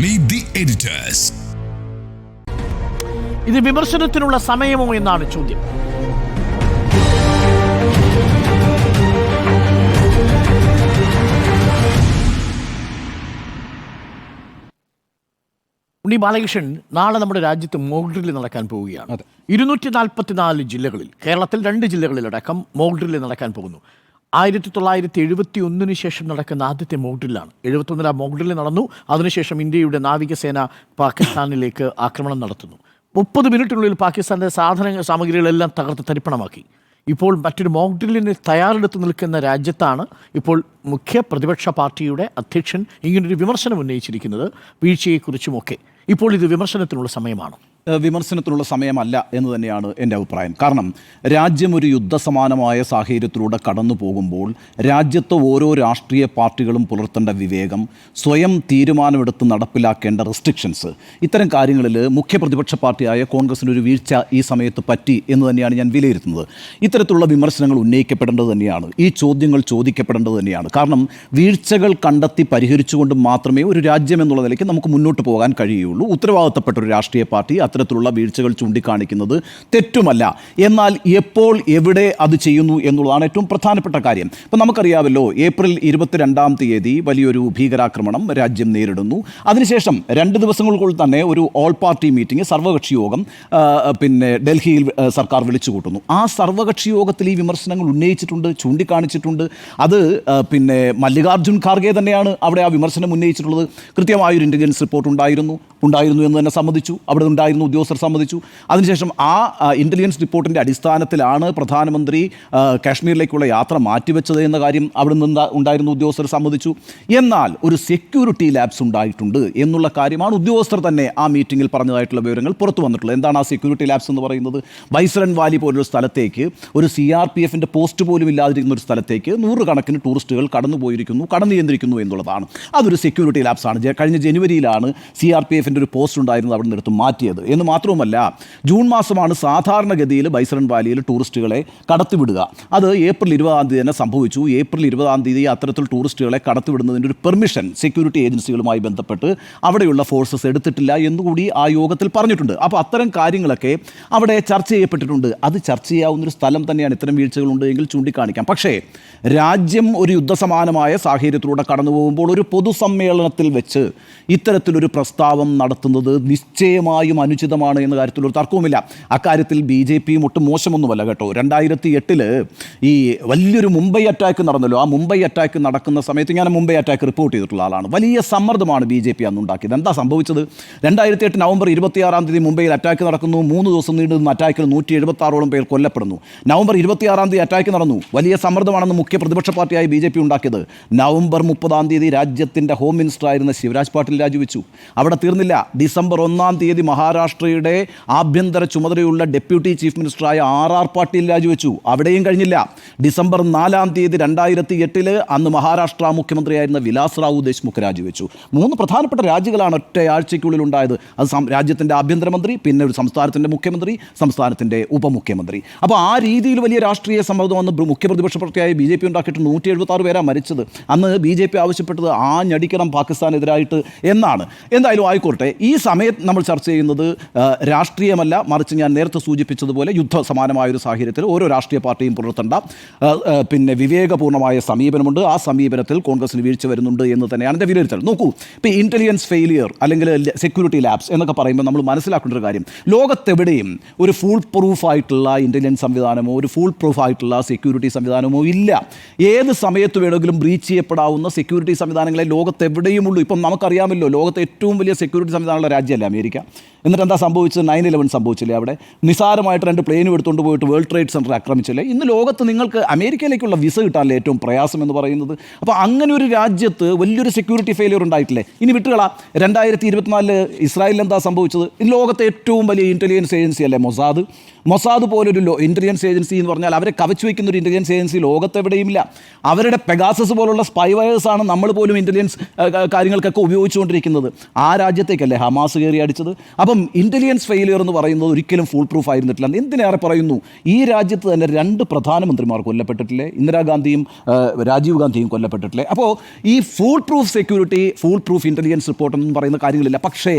Meet the editors. ഇത് വിമർശനത്തിനുള്ള സമയമോ എന്നാണ് ചോദ്യം. ഉണ്ണി ബാലകൃഷ്ണൻ, നാളെ നമ്മുടെ രാജ്യത്ത് മോക്ക് ഡ്രിൽ നടക്കാൻ പോവുകയാണ്. 244 ജില്ലകളിൽ, കേരളത്തിൽ 2 ജില്ലകളിലടക്കം മോക്ക് ഡ്രിൽ നടക്കാൻ പോകുന്നു. 1971 ശേഷം നടക്കുന്ന ആദ്യത്തെ മോക്ക് ഡ്രില്ലാണ്. 71 മോക്ക് ഡ്രിൽ നടന്നു. അതിനുശേഷം ഇന്ത്യയുടെ നാവികസേന പാകിസ്ഥാനിലേക്ക് ആക്രമണം നടത്തുന്നു. 30 മിനിറ്റിനുള്ളിൽ പാകിസ്ഥാൻ്റെ സാമഗ്രികളെല്ലാം തകർത്ത് തരിപ്പണമാക്കി. ഇപ്പോൾ മറ്റൊരു മോക്ക് ഡ്രില്ലിന് തയ്യാറെടുത്ത് നിൽക്കുന്ന രാജ്യത്താണ് ഇപ്പോൾ മുഖ്യ പ്രതിപക്ഷ പാർട്ടിയുടെ അധ്യക്ഷൻ ഇങ്ങനൊരു വിമർശനം ഉന്നയിച്ചിരിക്കുന്നത്, വീഴ്ചയെക്കുറിച്ചുമൊക്കെ. ഇപ്പോൾ ഇത് വിമർശനത്തിനുള്ള സമയമാണോ? വിമർശനത്തിനുള്ള സമയമല്ല എന്ന് തന്നെയാണ് എൻ്റെ അഭിപ്രായം. കാരണം രാജ്യം ഒരു യുദ്ധസമാനമായ സാഹചര്യത്തിലൂടെ കടന്നു പോകുമ്പോൾ രാജ്യത്ത് ഓരോ രാഷ്ട്രീയ പാർട്ടികളും പുലർത്തേണ്ട വിവേകം, സ്വയം തീരുമാനമെടുത്ത് നടപ്പിലാക്കേണ്ട റെസ്ട്രിക്ഷൻസ്, ഇത്തരം കാര്യങ്ങളിൽ മുഖ്യ പ്രതിപക്ഷ പാർട്ടിയായ കോൺഗ്രസിനൊരു വീഴ്ച ഈ സമയത്ത് പറ്റി എന്ന് തന്നെയാണ് ഞാൻ വിലയിരുത്തുന്നത്. ഇത്തരത്തിലുള്ള വിമർശനങ്ങൾ ഉന്നയിക്കപ്പെടേണ്ടത് തന്നെയാണ്, ഈ ചോദ്യങ്ങൾ ചോദിക്കപ്പെടേണ്ടത് തന്നെയാണ്. കാരണം വീഴ്ചകൾ കണ്ടെത്തി പരിഹരിച്ചുകൊണ്ട് മാത്രമേ ഒരു രാജ്യം എന്നുള്ള നിലയ്ക്ക് നമുക്ക് മുന്നോട്ട് പോകാൻ കഴിയുള്ളൂ. ഉത്തരവാദിത്തപ്പെട്ട ഒരു രാഷ്ട്രീയ പാർട്ടി അത്തരത്തിലുള്ള വീഴ്ചകൾ ചൂണ്ടിക്കാണിക്കുന്നത് തെറ്റുമല്ല. എന്നാൽ എപ്പോൾ എവിടെ അത് ചെയ്യുന്നു എന്നുള്ളതാണ് ഏറ്റവും പ്രധാനപ്പെട്ട കാര്യം. ഇപ്പം നമുക്കറിയാമല്ലോ, ഏപ്രിൽ 22-ാം തീയതി വലിയൊരു ഭീകരാക്രമണം രാജ്യം നേരിടുന്നു. അതിനുശേഷം 2 ദിവസങ്ങൾക്കുള്ളിൽ തന്നെ ഒരു ഓൾ പാർട്ടി മീറ്റിംഗ്, സർവകക്ഷി യോഗം ഡൽഹിയിൽ സർക്കാർ വിളിച്ചു കൂട്ടുന്നു. ആ സർവകക്ഷി യോഗത്തിൽ ഈ വിമർശനങ്ങൾ ഉന്നയിച്ചിട്ടുണ്ട്, ചൂണ്ടിക്കാണിച്ചിട്ടുണ്ട്. അത് മല്ലികാർജ്ജുൻ ഖാർഗെ തന്നെയാണ് അവിടെ ആ വിമർശനം ഉന്നയിച്ചിട്ടുള്ളത്. കൃത്യമായൊരു ഇൻ്റലിജൻസ് റിപ്പോർട്ട് ഉണ്ടായിരുന്നു എന്ന് തന്നെ സമ്മതിച്ചു, അവിടെ ഉണ്ടായിരുന്ന ഉദ്യോഗസ്ഥർ സമ്മതിച്ചു. അതിനുശേഷം ആ ഇൻ്റലിജൻസ് റിപ്പോർട്ടിൻ്റെ അടിസ്ഥാനത്തിലാണ് പ്രധാനമന്ത്രി കാശ്മീരിലേക്കുള്ള യാത്ര മാറ്റിവെച്ചത് എന്ന കാര്യം അവിടെ നിന്ന് ഉണ്ടായിരുന്ന ഉദ്യോഗസ്ഥർ സമ്മതിച്ചു. എന്നാൽ ഒരു സെക്യൂരിറ്റി ലാപ്സ് ഉണ്ടായിട്ടുണ്ട് എന്നുള്ള കാര്യമാണ് ഉദ്യോഗസ്ഥർ തന്നെ ആ മീറ്റിങ്ങിൽ പറഞ്ഞതായിട്ടുള്ള വിവരങ്ങൾ പുറത്തു വന്നിട്ടുള്ളത്. എന്താണ് ആ സെക്യൂരിറ്റി ലാപ്സ് എന്ന് പറയുന്നത്? ബൈസറൻ വാലി പോലൊരു സ്ഥലത്തേക്ക്, ഒരു CRPF പോസ്റ്റ് പോലും ഇല്ലാതിരിക്കുന്ന ഒരു സ്ഥലത്തേക്ക് 100 കണക്കിന് ടൂറിസ്റ്റുകൾ കടന്നു നിയന്ത്രിക്കുന്നു എന്നുള്ളതാണ്. അതൊരു സെക്യൂരിറ്റി ലാപ്സ് ആണ്. കഴിഞ്ഞ ജനുവരിയിലാണ് CRPF ഒരു പോസ്റ്റ് ഉണ്ടായിരുന്നത് അവിടെ നിന്നെടുത്ത് മാറ്റിയത്. എന്ന് മാത്രവുമല്ല, ജൂൺ മാസമാണ് സാധാരണഗതിയിൽ ബൈസറൻ വാലിയിൽ ടൂറിസ്റ്റുകളെ കടത്തിവിടുക. അത് ഏപ്രിൽ 20-ാം തീയതി തന്നെ സംഭവിച്ചു. ഏപ്രിൽ 20-ാം തീയതി അത്തരത്തിൽ ടൂറിസ്റ്റുകളെ കടത്തിവിടുന്നതിൻ്റെ ഒരു പെർമിഷൻ സെക്യൂരിറ്റി ഏജൻസികളുമായി ബന്ധപ്പെട്ട് അവിടെയുള്ള ഫോഴ്സസ് എടുത്തിട്ടില്ല എന്നുകൂടി ആ യോഗത്തിൽ പറഞ്ഞിട്ടുണ്ട്. അപ്പോൾ അത്തരം കാര്യങ്ങളൊക്കെ അവിടെ ചർച്ച ചെയ്യപ്പെട്ടിട്ടുണ്ട്. അത് ചർച്ച ചെയ്യാവുന്നൊരു സ്ഥലം തന്നെയാണ്. ഇത്തരം വീഴ്ചകളുണ്ട് എങ്കിൽ ചൂണ്ടിക്കാണിക്കാം. പക്ഷേ രാജ്യം ഒരു യുദ്ധസമാനമായ സാഹചര്യത്തിലൂടെ കടന്നു പോകുമ്പോൾ ഒരു പൊതുസമ്മേളനത്തിൽ വെച്ച് ഇത്തരത്തിലൊരു പ്രസ്താവം നടത്തുന്നത് നിശ്ചയമായും അനുചിതമാണ് എന്ന കാര്യത്തിലൊരു തർക്കവുമില്ല. അക്കാര്യത്തിൽ BJP ഒട്ടും മോശമൊന്നുമല്ല കേട്ടോ. 2008 ഈ വലിയൊരു മുംബൈ അറ്റാക്ക് നടന്നല്ലോ. ആ മുംബൈ അറ്റാക്ക് നടക്കുന്ന സമയത്ത് ഞാൻ മുംബൈ അറ്റാക്ക് റിപ്പോർട്ട് ചെയ്തിട്ടുള്ള ആളാണ്. വലിയ സമ്മർദ്ദമാണ് BJP അന്നുണ്ടാക്കിയത്. എന്താ സംഭവിച്ചത്? 2008 നവംബർ 26-ാം തീയതി മുംബൈയിൽ അറ്റാക്ക് നടക്കുന്നു. 3 ദിവസം നീണ്ടുന്ന അറ്റാക്കിൽ 176ഓളം പേർ കൊല്ലപ്പെടുന്നു. നവംബർ 26-ാം തീയതി അറ്റാക്ക് നടന്നു. വലിയ സമ്മർദ്ദമാണെന്ന് മുഖ്യ പ്രതിപക്ഷ പാർട്ടിയായ BJP ഉണ്ടാക്കിയത്. നവംബർ 30-ാം തീയതി രാജ്യത്തിൻ്റെ ഹോം മിനിസ്റ്റർ ആയിരുന്ന ശിവരാജ് പാട്ടീൽ രാജിവെച്ചു. അവിടെ തീർന്നില്ല. ഡിസംബർ 1-ാം തീയതി മഹാരാഷ്ട്രയുടെ ആഭ്യന്തര ചുമതലയുള്ള ഡെപ്യൂട്ടി ചീഫ് മിനിസ്റ്ററായ RR പാട്ടീൽ രാജിവെച്ചു. അവിടെയും കഴിഞ്ഞില്ല. ഡിസംബർ 4-ാം തീയതി 2008 അന്ന് മഹാരാഷ്ട്ര മുഖ്യമന്ത്രിയായിരുന്ന വിലാസ് റാവു ദേശ്മുഖ് രാജിവെച്ചു. 3 പ്രധാനപ്പെട്ട രാജികളാണ് ഒറ്റയാഴ്ചയ്ക്കുള്ളിൽ ഉണ്ടായത്. അത് രാജ്യത്തിൻ്റെ ആഭ്യന്തരമന്ത്രി, പിന്നെ ഒരു സംസ്ഥാനത്തിൻ്റെ മുഖ്യമന്ത്രി, സംസ്ഥാനത്തിൻ്റെ ഉപമുഖ്യമന്ത്രി. അപ്പോൾ ആ രീതിയിൽ വലിയ രാഷ്ട്രീയ സമ്മർദ്ദം വന്ന് മുഖ്യ പ്രതിപക്ഷ പാർട്ടിയായ BJP ഉണ്ടാക്കിയിട്ട് 176 പേരാണ് മരിച്ചത്. അന്ന് BJP ആവശ്യപ്പെട്ടത് ആഞ്ഞടിക്കണം പാകിസ്ഥാനെതിരായിട്ട് എന്നാണ്. എന്തായാലും ആയിക്കോട്ടെ, ഈ സമയത്ത് നമ്മൾ ചർച്ച ചെയ്യുന്നത് രാഷ്ട്രീയമല്ല, മറിച്ച് ഞാൻ നേരത്തെ സൂചിപ്പിച്ചതുപോലെ യുദ്ധസമാനമായൊരു സാഹചര്യത്തിൽ ഓരോ രാഷ്ട്രീയ പാർട്ടിയും പുലർത്തേണ്ട വിവേകപൂർണ്ണമായ സമീപനമുണ്ട്. ആ സമീപനത്തിൽ കോൺഗ്രസിന് വീഴ്ച വരുന്നുണ്ട് എന്ന് തന്നെയാണ് എൻ്റെ വിലയിരുത്തൽ. നോക്കൂ, ഇപ്പോൾ ഇൻ്റലിജൻസ് ഫെയിലിയർ അല്ലെങ്കിൽ സെക്യൂരിറ്റി ലാബ്സ് എന്നൊക്കെ പറയുമ്പോൾ നമ്മൾ മനസ്സിലാക്കേണ്ട ഒരു കാര്യം, ലോകത്തെവിടെയും ഒരു ഫുൾ പ്രൂഫായിട്ടുള്ള ഇൻ്റലിജൻസ് സംവിധാനമോ ഒരു ഫുൾ പ്രൂഫായിട്ടുള്ള സെക്യൂരിറ്റി സംവിധാനമോ ഇല്ല. ഏത് സമയത്ത് വേണമെങ്കിലും ബ്രീച്ച് ചെയ്യപ്പെടാവുന്ന സെക്യൂരിറ്റി സംവിധാനങ്ങളെ ലോകത്തെവിടെയും ഉള്ളൂ. ഇപ്പം നമുക്കറിയാമല്ലോ, ലോകത്തെ ഏറ്റവും വലിയ സെക്യൂരിറ്റി സംവിധാനമുള്ള രാജ്യമല്ലേ അമേരിക്ക. എന്നിട്ട് എന്താ സംഭവിച്ചത്? 9/11 സംഭവിച്ചില്ലേ? അവിടെ നിസാരമായിട്ട് 2 പ്ലെയിനും എടുത്തുകൊണ്ട് പോയിട്ട് വേൾഡ് ട്രേഡ് സെൻറ്റർ ആക്രമിച്ചില്ലേ? ഇന്ന് ലോകത്ത് നിങ്ങൾക്ക് അമേരിക്കയിലേക്കുള്ള വിസ കിട്ടാനല്ലേ ഏറ്റവും പ്രയാസം എന്ന് പറയുന്നത്. അപ്പോൾ അങ്ങനെ ഒരു രാജ്യത്ത് വലിയൊരു സെക്യൂരിറ്റി ഫെയിലിയർ ഉണ്ടായിട്ടില്ലേ? ഇനി വിട്ടുകളാ, 2024 ഇസ്രായേലിൽ എന്താ സംഭവിച്ചത്? ലോകത്തെ ഏറ്റവും വലിയ ഇൻ്റലിജൻസ് ഏജൻസി അല്ലേ മൊസാദ് പോലൊരു ഇൻ്റലിജൻസ് ഏജൻസി എന്ന് പറഞ്ഞാൽ അവരെ കവച്ചു വയ്ക്കുന്ന ഒരു ഇൻ്റലിജൻസ് ഏജൻസി ലോകത്തെവിടെയുമില്ല. അവരുടെ പെഗാസസ് പോലുള്ള സ്പൈവയേഴ്സാണ് നമ്മൾ പോലും ഇൻ്റലിജൻസ് കാര്യങ്ങൾക്കൊക്കെ ഉപയോഗിച്ചുകൊണ്ടിരിക്കുന്നത്. ആ രാജ്യത്തേക്കല്ലേ ഹമാസ് കയറി അടിച്ചത്? അപ്പം ഇന്റലിജൻസ് ഫെയിലിയർ എന്ന് പറയുന്നത് ഒരിക്കലും ഫുൾ പ്രൂഫ് ആയിരുന്നിട്ടില്ല. എന്തിനേറെ പറയുന്നു, ഈ രാജ്യത്ത് തന്നെ 2 പ്രധാനമന്ത്രിമാർ കൊല്ലപ്പെട്ടിട്ടില്ലേ, ഇന്ദിരാഗാന്ധിയും രാജീവ് ഗാന്ധിയും കൊല്ലപ്പെട്ടിട്ടില്ലേ. അപ്പോൾ ഈ full proof security, full proof intelligence report എന്ന് പറയുന്ന കാര്യങ്ങളില്ല. പക്ഷേ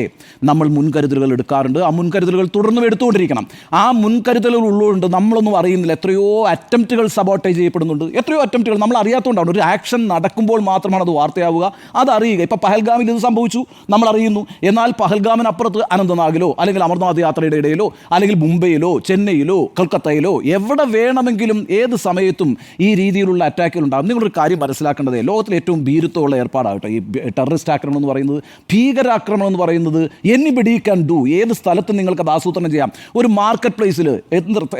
നമ്മൾ മുൻകരുതലുകൾ എടുക്കാറുണ്ട്. ആ മുൻകരുതലുകൾ തുടർന്നും എടുത്തുകൊണ്ടിരിക്കണം. ആ മുൻകരുതലുകൾ ഉള്ളതുകൊണ്ട് നമ്മളൊന്നും അറിയുന്നില്ല എത്രയോ അറ്റംപ്റ്റുകൾ സബോട്ടേജ് ചെയ്യപ്പെടുന്നുണ്ട്. എത്രയോ അറ്റംപ്റ്റുകൾ നമ്മൾ അറിയാത്തതുകൊണ്ടാണ്. ഒരു ആക്ഷൻ നടക്കുമ്പോൾ മാത്രമാണ് അത് വാർത്തയാവുക, അത് അറിയുക. ഇപ്പോൾ പഹൽഗാമിൽ ഇത് സംഭവിച്ചു, നമ്മൾ അറിയുന്നു. എന്നാൽ പഹൽഗാമിനപ്പുറത്ത് അനന്തനാഗിലോ അല്ലെങ്കിൽ അമർനാഥ് യാത്രയുടെ ഇടയിലോ അല്ലെങ്കിൽ മുംബൈയിലോ ചെന്നൈയിലോ കൽക്കത്തയിലോ എവിടെ വേണമെങ്കിലും ഏത് സമയത്തും ഈ രീതിയിലുള്ള അറ്റാക്കുകൾ ഉണ്ടാകും. നിങ്ങളൊരു കാര്യം മനസ്സിലാക്കേണ്ടത്, ലോകത്തിലെ ഏറ്റവും ഭീരുത്വമുള്ള ഏർപ്പാടാകട്ടെ ഈ ടെററിസ്റ്റ് ആക്രമണം എന്ന് പറയുന്നത്, ഭീകരാക്രമണം എന്ന് പറയുന്നത് എനിബഡി ക്യാൻ ഡു. ഏത് സ്ഥലത്തും നിങ്ങൾക്ക് അത് ആസൂത്രണം ചെയ്യാം. ഒരു മാർക്കറ്റ് പ്ലേസിൽ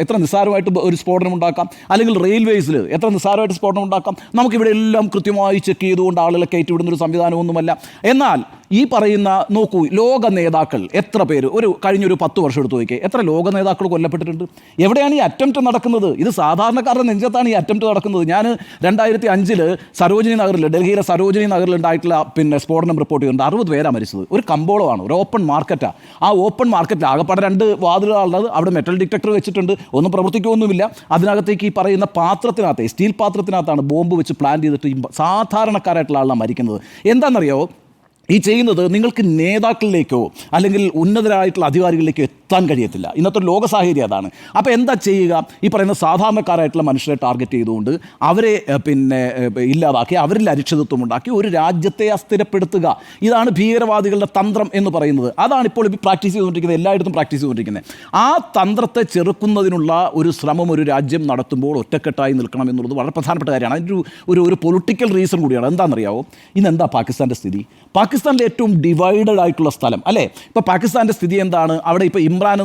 എത്ര നിസ്സാരമായിട്ട് ഒരു സ്ഫോടനം ഉണ്ടാക്കാം, അല്ലെങ്കിൽ റെയിൽവേസിൽ എത്ര നിസ്സാരമായിട്ട് സ്ഫോടനം ഉണ്ടാക്കാം. നമുക്കിവിടെ എല്ലാം കൃത്യമായി ചെക്ക് ചെയ്തുകൊണ്ട് ആളുകളെ കയറ്റിവിടുന്നൊരു സംവിധാനമൊന്നുമല്ല. എന്നാൽ ഈ പറയുന്ന നോക്കൂ, ലോക നേതാക്കൾ എത്ര പേര് കഴിഞ്ഞൊരു 10 വർഷം എടുത്തു നോക്കിയേ, എത്ര ലോക നേതാക്കൾ കൊല്ലപ്പെട്ടിട്ടുണ്ട്. എവിടെയാണ് ഈ അറ്റംപ്റ്റ് നടക്കുന്നത്? ഇത് സാധാരണക്കാരുടെ നെഞ്ചത്താണ് ഈ അറ്റംപ്റ്റ് നടക്കുന്നത്. ഞാൻ 2005 സരോജിനി നഗറിൽ, ഡൽഹിയിലെ സരോജിനി നഗറിൽ ഉണ്ടായിട്ടുള്ള സ്ഫോടനം റിപ്പോർട്ട് ചെയ്യുന്നുണ്ട്. 60 പേരാണ് മരിച്ചത്. ഒരു കമ്പോളമാണ്, ഒരു ഓപ്പൺ മാർക്കറ്റാണ്. ആ ഓപ്പൺ മാർക്കറ്റിൽ ആകെപ്പാടെ 2 വാതിലുകളുള്ളത്. അവിടെ മെറ്റൽ ഡിറ്റക്ടർ വെച്ചിട്ടുണ്ട്, ഒന്നും പ്രവർത്തിക്കുകയൊന്നുമില്ല. അതിനകത്തേക്ക് ഈ പറയുന്ന പാത്രത്തിനകത്ത്, സ്റ്റീൽ പാത്രത്തിനകത്താണ് ബോംബ് വെച്ച് പ്ലാൻ ചെയ്തിട്ട് സാധാരണക്കാരായിട്ടുള്ള ആളാണ് മരിക്കുന്നത്. എന്താണെന്നറിയോ ഈ ചെയ്യുന്നത്? നിങ്ങൾക്ക് നേതാക്കളിലേക്കോ അല്ലെങ്കിൽ ഉന്നതരായിട്ടുള്ള അധികാരികളിലേക്കോ എത്താൻ കഴിയത്തില്ല. ഇന്നത്തെ ഒരു ലോക സാഹചര്യം അതാണ്. അപ്പോൾ എന്താ ചെയ്യുക? ഈ പറയുന്ന സാധാരണക്കാരായിട്ടുള്ള മനുഷ്യരെ ടാർഗറ്റ് ചെയ്തുകൊണ്ട് അവരെ ഇല്ലാതാക്കി, അവരിൽ അരിക്ഷിതത്വം ഉണ്ടാക്കി ഒരു രാജ്യത്തെ അസ്ഥിരപ്പെടുത്തുക. ഇതാണ് ഭീകരവാദികളുടെ തന്ത്രം എന്ന് പറയുന്നത്. അതാണ് ഇപ്പോൾ പ്രാക്ടീസ് ചെയ്തുകൊണ്ടിരിക്കുന്നത്, എല്ലായിടത്തും പ്രാക്ടീസ് ചെയ്തുകൊണ്ടിരിക്കുന്നത്. ആ തന്ത്രത്തെ ചെറുക്കുന്നതിനുള്ള ഒരു ശ്രമം ഒരു രാജ്യം നടത്തുമ്പോൾ ഒറ്റക്കെട്ടായി നിൽക്കണം എന്നുള്ളത് വളരെ പ്രധാനപ്പെട്ട കാര്യമാണ്. അതിൻ്റെ ഒരു പൊളിറ്റിക്കൽ റീസൺ കൂടിയാണ്. എന്താണെന്നറിയാവോ, ഇന്നെന്താ പാകിസ്ഥാൻ്റെ സ്ഥിതി? പാകിസ്ഥാനിലെ ഏറ്റവും ഡിവൈഡഡ് ആയിട്ടുള്ള സ്ഥലം അല്ലേ? ഇപ്പോൾ പാകിസ്ഥാൻ്റെ സ്ഥിതി എന്താണ്? അവിടെ ഇപ്പോൾ ഇമ്രാൻ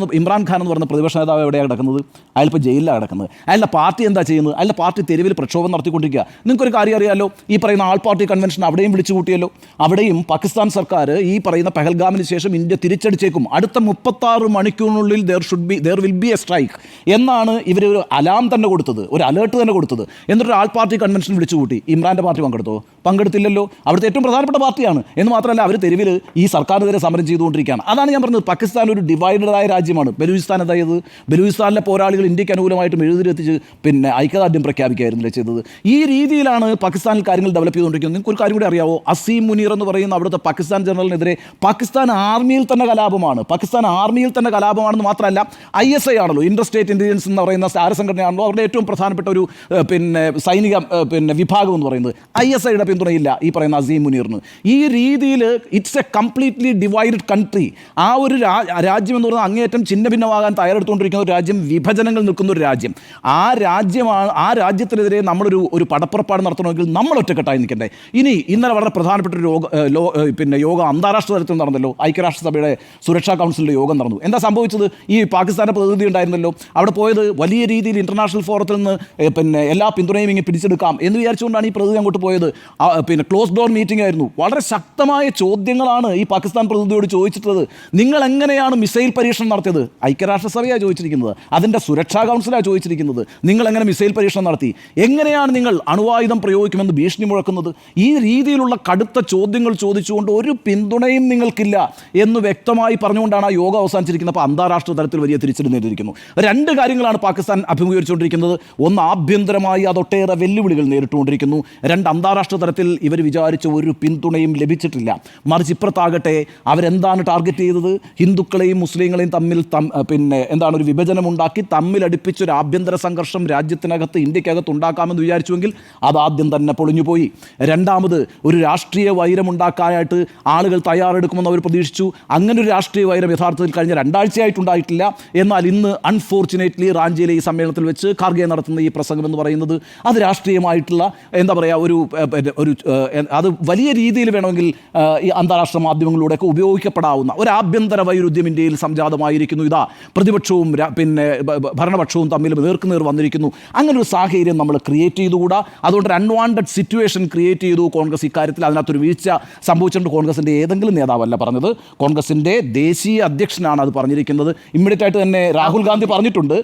ഖാൻ എന്ന് പറയുന്ന പ്രതിപക്ഷ നേതാവ് എവിടെയാണ് കിടക്കുന്നത്? അയാളിപ്പോൾ ജയിലിലാണ് കിടക്കുന്നത്. അയാളുടെ പാർട്ടി എന്താ ചെയ്യുന്നത്? അയാളുടെ പാർട്ടി തെരുവിൽ പ്രക്ഷോഭം നടത്തിക്കൊണ്ടിരിക്കുക. നിങ്ങൾക്കൊരു കാര്യം അറിയാമല്ലോ, ഈ പറയുന്ന ആൾ പാർട്ടി കൺവെൻഷൻ അവിടെയും വിളിച്ചു കൂട്ടിയല്ലോ. അവിടെയും പാകിസ്ഥാൻ സർക്കാർ ഈ പറയുന്ന പഹൽഗാമിന് ശേഷം ഇന്ത്യ തിരിച്ചടിച്ചേക്കും, അടുത്ത 36 മണിക്കൂറിനുള്ളിൽ there will be A strike എന്നാണ് ഇവർ ഒരു അലാം തന്നെ കൊടുത്തത്, ഒരു അലേർട്ട് തന്നെ കൊടുത്തത്. എന്നിട്ടൊരു ആൾ പാർട്ടി കൺവെൻഷൻ വിളിച്ചു കൂട്ടി. ഇമ്രാൻ്റെ പാർട്ടി പങ്കെടുത്തില്ലല്ലോ. അവിടുത്തെ ഏറ്റവും പ്രധാനപ്പെട്ട പാർട്ടിയാണ് എന്ന് മാത്രമല്ല, അവർ തെരുവിൽ ഈ സർക്കാരിനെതിരെ സമരം ചെയ്തുകൊണ്ടിരിക്കുകയാണ്. അതാണ് ഞാൻ പറഞ്ഞത്, പാകിസ്ഥാൻ ഒരു ഡിവൈഡഡായ രാജ്യമാണ്. ബലൂചിസ്ഥാൻ അതായത് ബലൂചിസ്ഥാനിലെ പോരാളികൾ ഇന്ത്യക്ക് അനുകൂലമായിട്ടും എഴുതിരെത്തിച്ച് ഐക്യദാർഢ്യം പ്രഖ്യാപിക്കുകയായിരുന്നില്ലേ ചെയ്തത്. ഈ രീതിയിലാണ് പാകിസ്ഥാനിൽ കാര്യങ്ങൾ ഡെവലപ്പ് ചെയ്തുകൊണ്ടിരിക്കുന്നത്. നിങ്ങൾക്ക് ഒരു കാര്യം കൂടി അറിയാവോ? അസീം മുനീർ എന്ന് പറയുന്ന അവിടുത്തെ പാകിസ്ഥാൻ ജനറലിനെതിരെ പാകിസ്ഥാൻ ആർമിയിൽ തന്നെ കലാപമാണ്. പാകിസ്ഥാൻ ആർമിയിൽ തന്നെ കലാപമാണെന്ന് മാത്രമല്ല, ISI ആണല്ലോ, ഇന്റർ സ്റ്റേറ്റ് ഇൻ്റലിജൻസ് എന്ന് പറയുന്ന സംഘടനയാണല്ലോ അവരുടെ ഏറ്റവും പ്രധാനപ്പെട്ട ഒരു സൈനിക വിഭാഗം എന്ന് പറയുന്നത്. ISIയുടെ പിന്തുണയില്ല ഈ പറയുന്ന അസീം മുനീറിന്. ഈ രീതിയിൽ it's A completely divided country. ആ ഒരു രാജ്യം എന്ന് പറയുന്നത് അങ്ങേയറ്റം ഛിന്ന ഭിന്നമാകാൻ തയ്യാറെടുത്തുകൊണ്ടിരിക്കുന്ന ഒരു രാജ്യം, വിഭജനങ്ങൾ നിൽക്കുന്ന ഒരു രാജ്യം. ആ രാജ്യത്തിനെതിരെ നമ്മളൊരു പടപ്പുറപ്പാട് നടത്തണമെങ്കിൽ നമ്മൾ ഒറ്റക്കെട്ടായി നിൽക്കണ്ടേ? ഇന്നലെ വളരെ പ്രധാനപ്പെട്ട ഒരു യോഗം അന്താരാഷ്ട്ര തലത്തിൽ നടന്നല്ലോ. ഐക്യരാഷ്ട്രസഭയുടെ സുരക്ഷാ കൗൺസിലിൻ്റെ യോഗം നടന്നു. എന്താ സംഭവിച്ചത്? ഈ പാകിസ്ഥാൻ്റെ പ്രതിനിധി ഉണ്ടായിരുന്നല്ലോ, അവിടെ പോയത് വലിയ രീതിയിൽ ഇൻ്റർനാഷണൽ ഫോറത്തിൽ നിന്ന് എല്ലാ പിന്തുണയും ഇങ്ങനെ പിടിച്ചെടുക്കാം എന്ന് വിചാരിച്ചുകൊണ്ടാണ് ഈ പ്രതിനിധി അങ്ങോട്ട് പോയത്. ക്ലോസ് ഡോർ മീറ്റിംഗ് ആയിരുന്നു. വളരെ ശക്തമായ ചോദ്യങ്ങളാണ് ഈ പാകിസ്ഥാൻ പ്രതിനിധിയോട് ചോദിച്ചിട്ടുള്ളത്. നിങ്ങൾ എങ്ങനെയാണ് മിസൈൽ പരീക്ഷണം നടത്തിയത്? ഐക്യരാഷ്ട്രസഭയാണ് ചോദിച്ചിരിക്കുന്നത്, അതിൻ്റെ സുരക്ഷാ കൗൺസിലാണ് ചോദിച്ചിരിക്കുന്നത്. നിങ്ങൾ എങ്ങനെ മിസൈൽ പരീക്ഷണം നടത്തി? എങ്ങനെയാണ് നിങ്ങൾ അണുവായുധം പ്രയോഗിക്കുമെന്ന് ഭീഷണി മുഴക്കുന്നത്? ഈ രീതിയിലുള്ള കടുത്ത ചോദ്യങ്ങൾ ചോദിച്ചുകൊണ്ട് ഒരു പിന്തുണയും നിങ്ങൾക്കില്ല എന്ന് വ്യക്തമായി പറഞ്ഞുകൊണ്ടാണ് ആ യോഗം അവസാനിച്ചിരിക്കുന്നത്. അപ്പോൾ അന്താരാഷ്ട്ര തലത്തിൽ വലിയ തിരിച്ചടി നേരിട്ടിരിക്കുന്നു. 2 കാര്യങ്ങളാണ് പാകിസ്ഥാൻ അഭിമുഖീകരിച്ചുകൊണ്ടിരിക്കുന്നത്. ഒന്ന്, ആഭ്യന്തരമായി അതൊട്ടേറെ വെല്ലുവിളികൾ നേരിട്ടുകൊണ്ടിരിക്കുന്നു. 2, അന്താരാഷ്ട്ര തലത്തിൽ ഇവർ വിചാരിച്ച ഒരു പിന്തുണയും ലഭിച്ചിട്ടില്ല. മറിച്ച് ഇപ്പുറത്താകട്ടെ അവരെന്താണ് ടാർഗറ്റ് ചെയ്തത്? ഹിന്ദുക്കളെയും മുസ്ലിങ്ങളെയും തമ്മിൽ ഒരു വിഭജനം ഉണ്ടാക്കി തമ്മിലടിപ്പിച്ചൊരു ആഭ്യന്തര സംഘർഷം രാജ്യത്തിനകത്ത്, ഇന്ത്യക്കകത്ത് ഉണ്ടാക്കാമെന്ന് വിചാരിച്ചുവെങ്കിൽ അതാദ്യം തന്നെ പൊളിഞ്ഞുപോയി. രണ്ടാമത്, ഒരു രാഷ്ട്രീയ വൈരം ഉണ്ടാക്കാനായിട്ട് ആളുകൾ തയ്യാറെടുക്കുമെന്ന് അവർ പ്രതീക്ഷിച്ചു. അങ്ങനെ ഒരു രാഷ്ട്രീയ വൈരം യഥാർത്ഥത്തിൽ കഴിഞ്ഞ 2 ആഴ്ചയായിട്ടുണ്ടായിട്ടില്ല. എന്നാൽ ഇന്ന് അൺഫോർച്ചുനേറ്റ്ലി റാഞ്ചിയിലെ ഈ സമ്മേളനത്തിൽ വെച്ച് ഖാർഗെ നടത്തുന്ന ഈ പ്രസംഗം എന്ന് പറയുന്നത് അത് രാഷ്ട്രീയമായിട്ടുള്ള അത് വലിയ രീതിയിൽ വേണമെങ്കിൽ ഈ അന്താരാഷ്ട്ര മാധ്യമങ്ങളിലൂടെയൊക്കെ ഉപയോഗിക്കപ്പെടാവുന്ന ഒരു ആഭ്യന്തര വൈരുദ്ധ്യം ഇന്ത്യയിൽ സംജാതമായിരിക്കുന്നു. ഇതാ പ്രതിപക്ഷവും ഭരണപക്ഷവും തമ്മിൽ നേർക്കുനേർ വന്നിരിക്കുന്നു. അങ്ങനെ ഒരു സാഹചര്യം നമ്മൾ ക്രിയേറ്റ് ചെയ്തുകൂടാ. അതുകൊണ്ട് ഒരു അൺവാണ്ടഡ് സിറ്റുവേഷൻ ക്രിയേറ്റ് ചെയ്തു കോൺഗ്രസ് ഇക്കാര്യത്തിൽ. അതിനകത്തൊരു വീഴ്ച സംഭവിച്ചിട്ടുണ്ട്. കോൺഗ്രസിൻ്റെ ഏതെങ്കിലും നേതാവല്ല പറഞ്ഞത്, കോൺഗ്രസിൻ്റെ ദേശീയ അധ്യക്ഷനാണ് അത് പറഞ്ഞിരിക്കുന്നത്. ഇമ്മീഡിയറ്റ് ആയിട്ട് തന്നെ രാഹുൽ ഗാന്ധി പറഞ്ഞിട്ടുണ്ട്